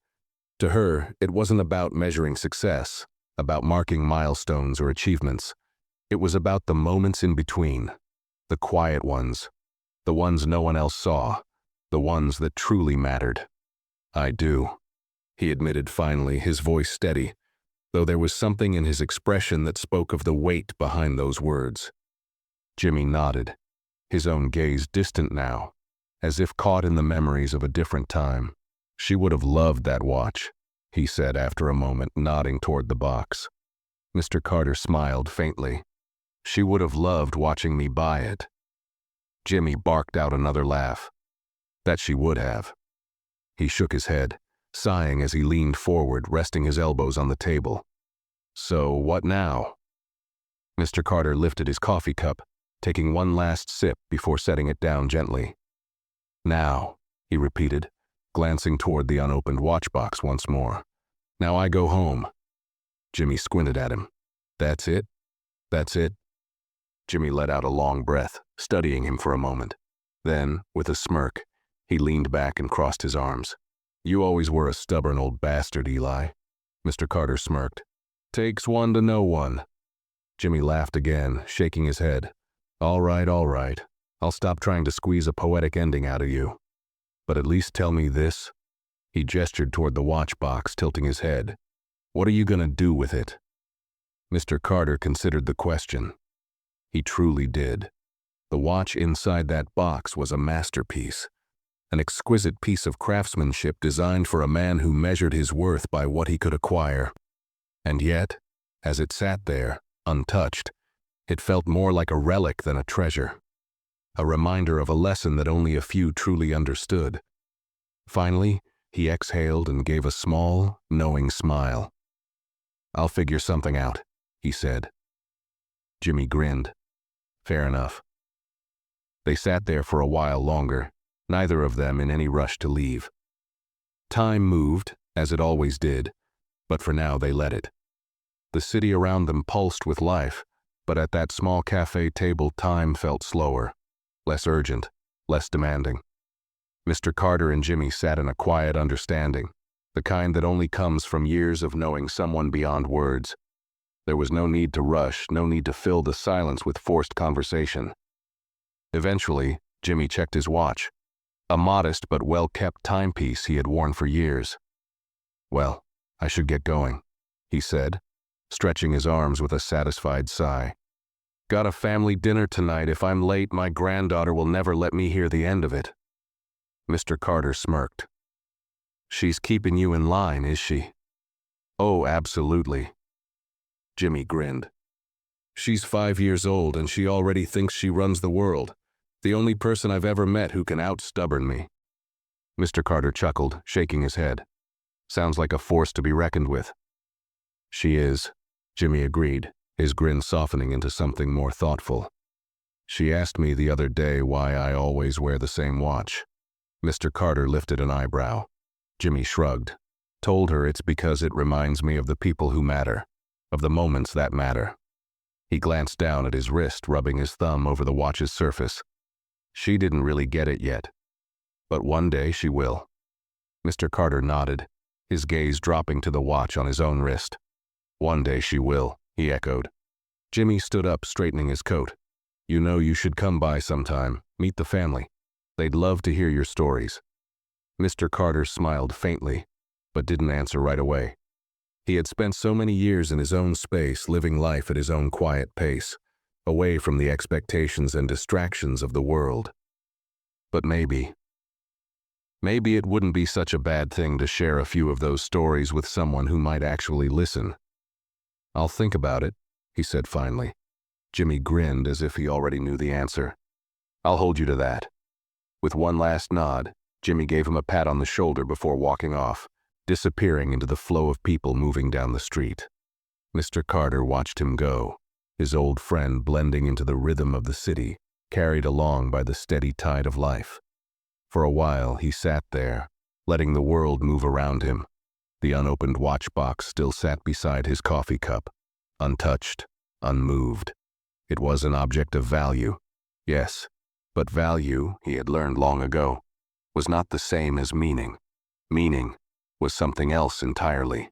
To her, it wasn't about measuring success, about marking milestones or achievements. It was about the moments in between, the quiet ones, the ones no one else saw, the ones that truly mattered. "I do," he admitted finally, his voice steady, though there was something in his expression that spoke of the weight behind those words. Jimmy nodded, his own gaze distant now, as if caught in the memories of a different time. "She would have loved that watch," he said after a moment, nodding toward the box. Mr. Carter smiled faintly. "She would have loved watching me buy it." Jimmy barked out another laugh. "That she would have." He shook his head, sighing as he leaned forward, resting his elbows on the table. "So what now?" Mr. Carter lifted his coffee cup, taking one last sip before setting it down gently. "Now," he repeated, glancing toward the unopened watchbox once more. "Now I go home." Jimmy squinted at him. "That's it? That's it?" Jimmy let out a long breath, studying him for a moment. Then, with a smirk, he leaned back and crossed his arms. "You always were a stubborn old bastard, Eli." Mr. Carter smirked. "Takes one to know one." Jimmy laughed again, shaking his head. All right. I'll stop trying to squeeze a poetic ending out of you. But at least tell me this." He gestured toward the watch box, tilting his head. "What are you going to do with it?" Mr. Carter considered the question. He truly did. The watch inside that box was a masterpiece, an exquisite piece of craftsmanship designed for a man who measured his worth by what he could acquire. And yet, as it sat there, untouched, it felt more like a relic than a treasure, a reminder of a lesson that only a few truly understood. Finally, he exhaled and gave a small, knowing smile. "I'll figure something out," he said. Jimmy grinned. "Fair enough." They sat there for a while longer, neither of them in any rush to leave. Time moved, as it always did, but for now they let it. The city around them pulsed with life, but at that small cafe table time felt slower, less urgent, less demanding. Mr. Carter and Jimmy sat in a quiet understanding, the kind that only comes from years of knowing someone beyond words. There was no need to rush, no need to fill the silence with forced conversation. Eventually, Jimmy checked his watch, a modest but well-kept timepiece he had worn for years. "Well, I should get going," he said, stretching his arms with a satisfied sigh. "Got a family dinner tonight. If I'm late, my granddaughter will never let me hear the end of it." Mr. Carter smirked. "She's keeping you in line, is she?" "Oh, absolutely." Jimmy grinned. "She's 5 years old and she already thinks she runs the world. The only person I've ever met who can out-stubborn me." Mr. Carter chuckled, shaking his head. "Sounds like a force to be reckoned with." "She is," Jimmy agreed, his grin softening into something more thoughtful. "She asked me the other day why I always wear the same watch." Mr. Carter lifted an eyebrow. Jimmy shrugged. "Told her it's because it reminds me of the people who matter, of the moments that matter." He glanced down at his wrist, rubbing his thumb over the watch's surface. "She didn't really get it yet, but one day she will." Mr. Carter nodded, his gaze dropping to the watch on his own wrist. "One day she will," he echoed. Jimmy stood up, straightening his coat. "You know, you should come by sometime, meet the family. They'd love to hear your stories." Mr. Carter smiled faintly, but didn't answer right away. He had spent so many years in his own space, living life at his own quiet pace, away from the expectations and distractions of the world. But maybe it wouldn't be such a bad thing to share a few of those stories with someone who might actually listen. "I'll think about it," he said finally. Jimmy grinned as if he already knew the answer. "I'll hold you to that." With one last nod, Jimmy gave him a pat on the shoulder before walking off, disappearing into the flow of people moving down the street. Mr. Carter watched him go, his old friend blending into the rhythm of the city, carried along by the steady tide of life. For a while he sat there, letting the world move around him. The unopened watch box still sat beside his coffee cup, untouched, unmoved. It was an object of value, yes, but value, he had learned long ago, was not the same as meaning. Meaning was something else entirely.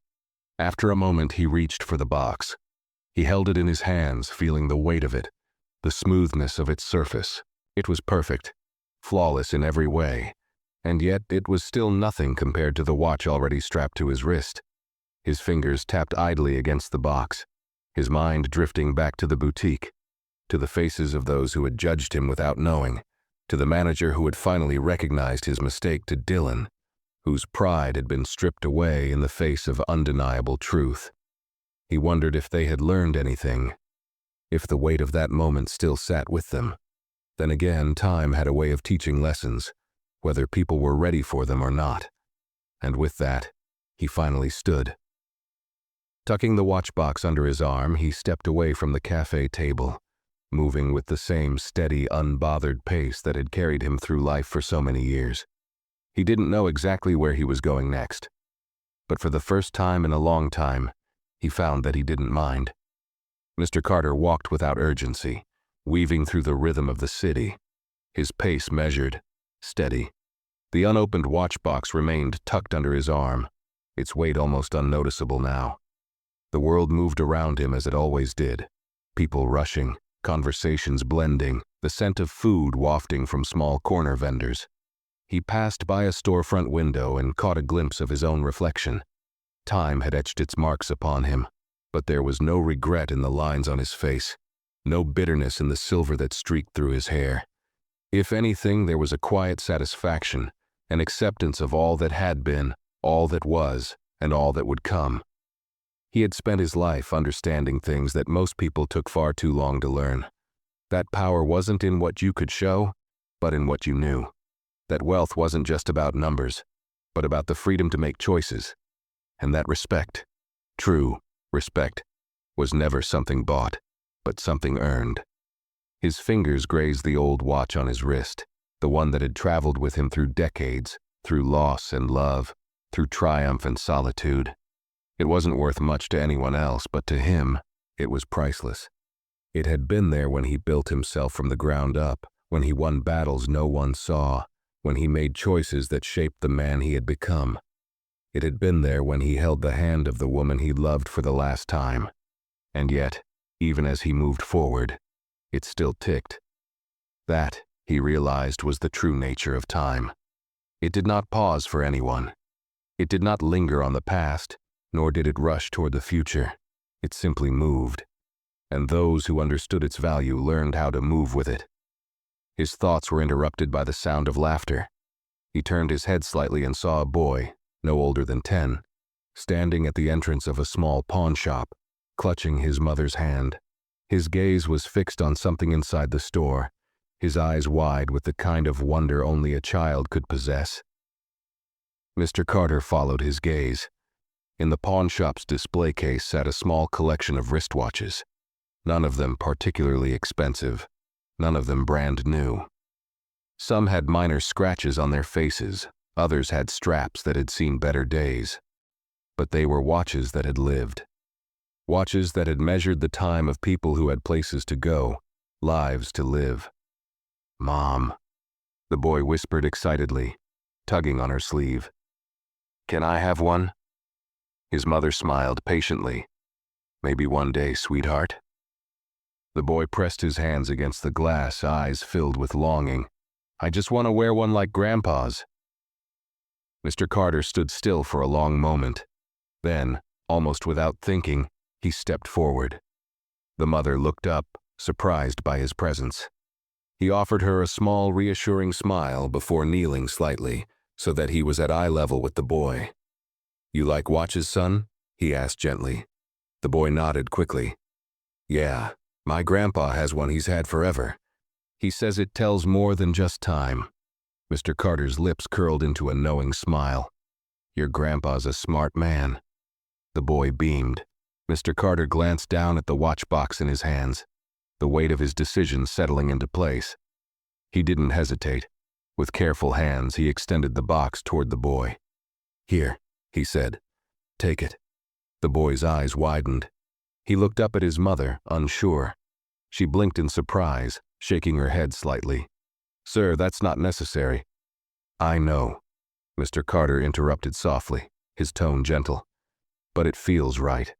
After a moment he reached for the box. He held it in his hands, feeling the weight of it, the smoothness of its surface. It was perfect, flawless in every way, and yet it was still nothing compared to the watch already strapped to his wrist. His fingers tapped idly against the box, his mind drifting back to the boutique, to the faces of those who had judged him without knowing, to the manager who had finally recognized his mistake, to Dylan, whose pride had been stripped away in the face of undeniable truth. He wondered if they had learned anything, if the weight of that moment still sat with them. Then again, time had a way of teaching lessons, whether people were ready for them or not. And with that, he finally stood. Tucking the watch box under his arm, he stepped away from the cafe table, moving with the same steady, unbothered pace that had carried him through life for so many years. He didn't know exactly where he was going next, but for the first time in a long time, he found that he didn't mind. Mr. Carter walked without urgency, weaving through the rhythm of the city, his pace measured, steady. The unopened watch box remained tucked under his arm, its weight almost unnoticeable now. The world moved around him as it always did, people rushing, conversations blending, the scent of food wafting from small corner vendors. He passed by a storefront window and caught a glimpse of his own reflection. Time had etched its marks upon him, but there was no regret in the lines on his face, no bitterness in the silver that streaked through his hair. If anything, there was a quiet satisfaction, an acceptance of all that had been, all that was, and all that would come. He had spent his life understanding things that most people took far too long to learn. That power wasn't in what you could show, but in what you knew. That wealth wasn't just about numbers, but about the freedom to make choices. And that respect, true respect, was never something bought, but something earned. His fingers grazed the old watch on his wrist, the one that had traveled with him through decades, through loss and love, through triumph and solitude. It wasn't worth much to anyone else, but to him, it was priceless. It had been there when he built himself from the ground up, when he won battles no one saw, when he made choices that shaped the man he had become. It had been there when he held the hand of the woman he loved for the last time. And yet, even as he moved forward, it still ticked. That, he realized, was the true nature of time. It did not pause for anyone. It did not linger on the past, nor did it rush toward the future. It simply moved. And those who understood its value learned how to move with it. His thoughts were interrupted by the sound of laughter. He turned his head slightly and saw a boy, no older than 10, standing at the entrance of a small pawn shop, clutching his mother's hand. His gaze was fixed on something inside the store, his eyes wide with the kind of wonder only a child could possess. Mr. Carter followed his gaze. In the pawn shop's display case sat a small collection of wristwatches, none of them particularly expensive, none of them brand new. Some had minor scratches on their faces, others had straps that had seen better days. But they were watches that had lived. Watches that had measured the time of people who had places to go, lives to live. "Mom," the boy whispered excitedly, tugging on her sleeve. "Can I have one?" His mother smiled patiently. "Maybe one day, sweetheart." The boy pressed his hands against the glass, eyes filled with longing. "I just want to wear one like Grandpa's." Mr. Carter stood still for a long moment. Then, almost without thinking, he stepped forward. The mother looked up, surprised by his presence. He offered her a small, reassuring smile before kneeling slightly, so that he was at eye level with the boy. "You like watches, son?" he asked gently. The boy nodded quickly. "Yeah, my grandpa has one he's had forever. He says it tells more than just time." Mr. Carter's lips curled into a knowing smile. "Your grandpa's a smart man." The boy beamed. Mr. Carter glanced down at the watch box in his hands, the weight of his decision settling into place. He didn't hesitate. With careful hands, he extended the box toward the boy. "Here," he said. "Take it." The boy's eyes widened. He looked up at his mother, unsure. She blinked in surprise, shaking her head slightly. "Sir, that's not necessary." "I know," Mr. Carter interrupted softly, his tone gentle. "But it feels right."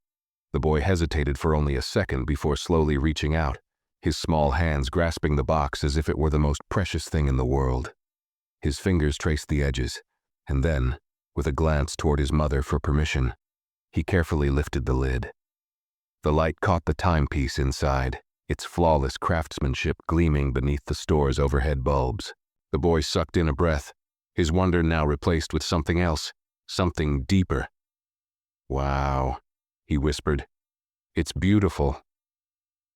The boy hesitated for only a second before slowly reaching out, his small hands grasping the box as if it were the most precious thing in the world. His fingers traced the edges, and then, with a glance toward his mother for permission, he carefully lifted the lid. The light caught the timepiece inside, its flawless craftsmanship gleaming beneath the store's overhead bulbs. The boy sucked in a breath, his wonder now replaced with something else, something deeper. "Wow," he whispered. "It's beautiful."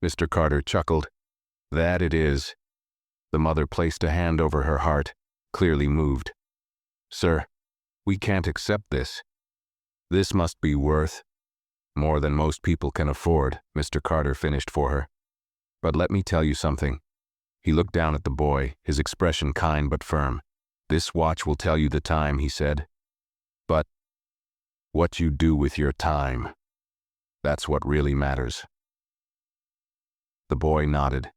Mr. Carter chuckled. "That it is." The mother placed a hand over her heart, clearly moved. "Sir, we can't accept this. This must be worth more than most people can afford," Mr. Carter finished for her. "But let me tell you something." He looked down at the boy, his expression kind but firm. "This watch will tell you the time," he said. "But what you do with your time, that's what really matters." The boy nodded,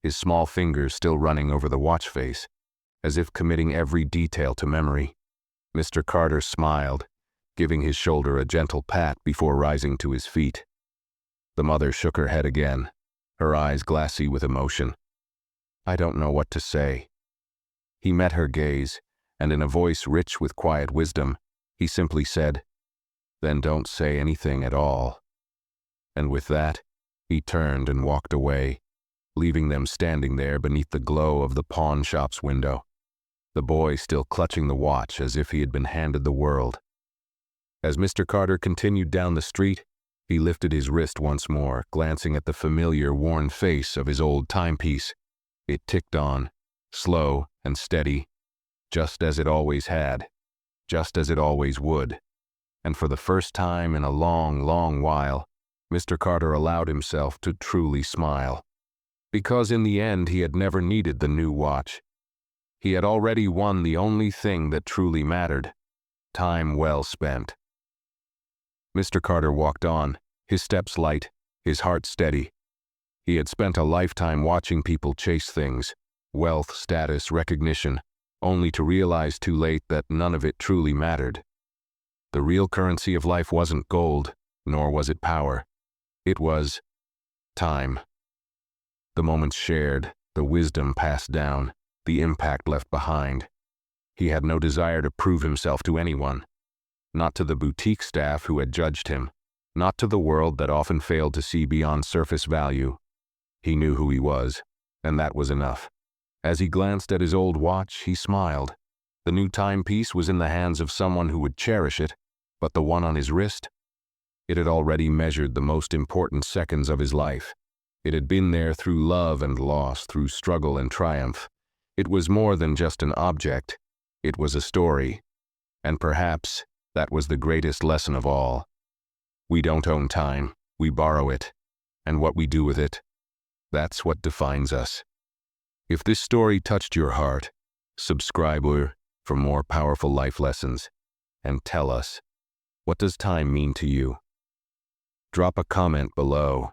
his small fingers still running over the watch face, as if committing every detail to memory. Mr. Carter smiled, giving his shoulder a gentle pat before rising to his feet. The mother shook her head again, her eyes glassy with emotion. "I don't know what to say." He met her gaze, and in a voice rich with quiet wisdom, he simply said, "Then don't say anything at all." And with that, he turned and walked away, leaving them standing there beneath the glow of the pawn shop's window, the boy still clutching the watch as if he had been handed the world. As Mr. Carter continued down the street, he lifted his wrist once more, glancing at the familiar, worn face of his old timepiece. It ticked on, slow and steady, just as it always had, just as it always would. And for the first time in a long, long while, Mr. Carter allowed himself to truly smile. Because in the end he had never needed the new watch. He had already won the only thing that truly mattered, time well spent. Mr. Carter walked on, his steps light, his heart steady. He had spent a lifetime watching people chase things, wealth, status, recognition, only to realize too late that none of it truly mattered. The real currency of life wasn't gold, nor was it power. It was time. The moments shared, the wisdom passed down, the impact left behind. He had no desire to prove himself to anyone. Not to the boutique staff who had judged him, not to the world that often failed to see beyond surface value. He knew who he was, and that was enough. As he glanced at his old watch, he smiled. The new timepiece was in the hands of someone who would cherish it, but the one on his wrist? It had already measured the most important seconds of his life. It had been there through love and loss, through struggle and triumph. It was more than just an object. It was a story. And perhaps that was the greatest lesson of all. We don't own time, we borrow it. And what we do with it, that's what defines us. If this story touched your heart, subscribe for more powerful life lessons. And tell us, what does time mean to you? Drop a comment below.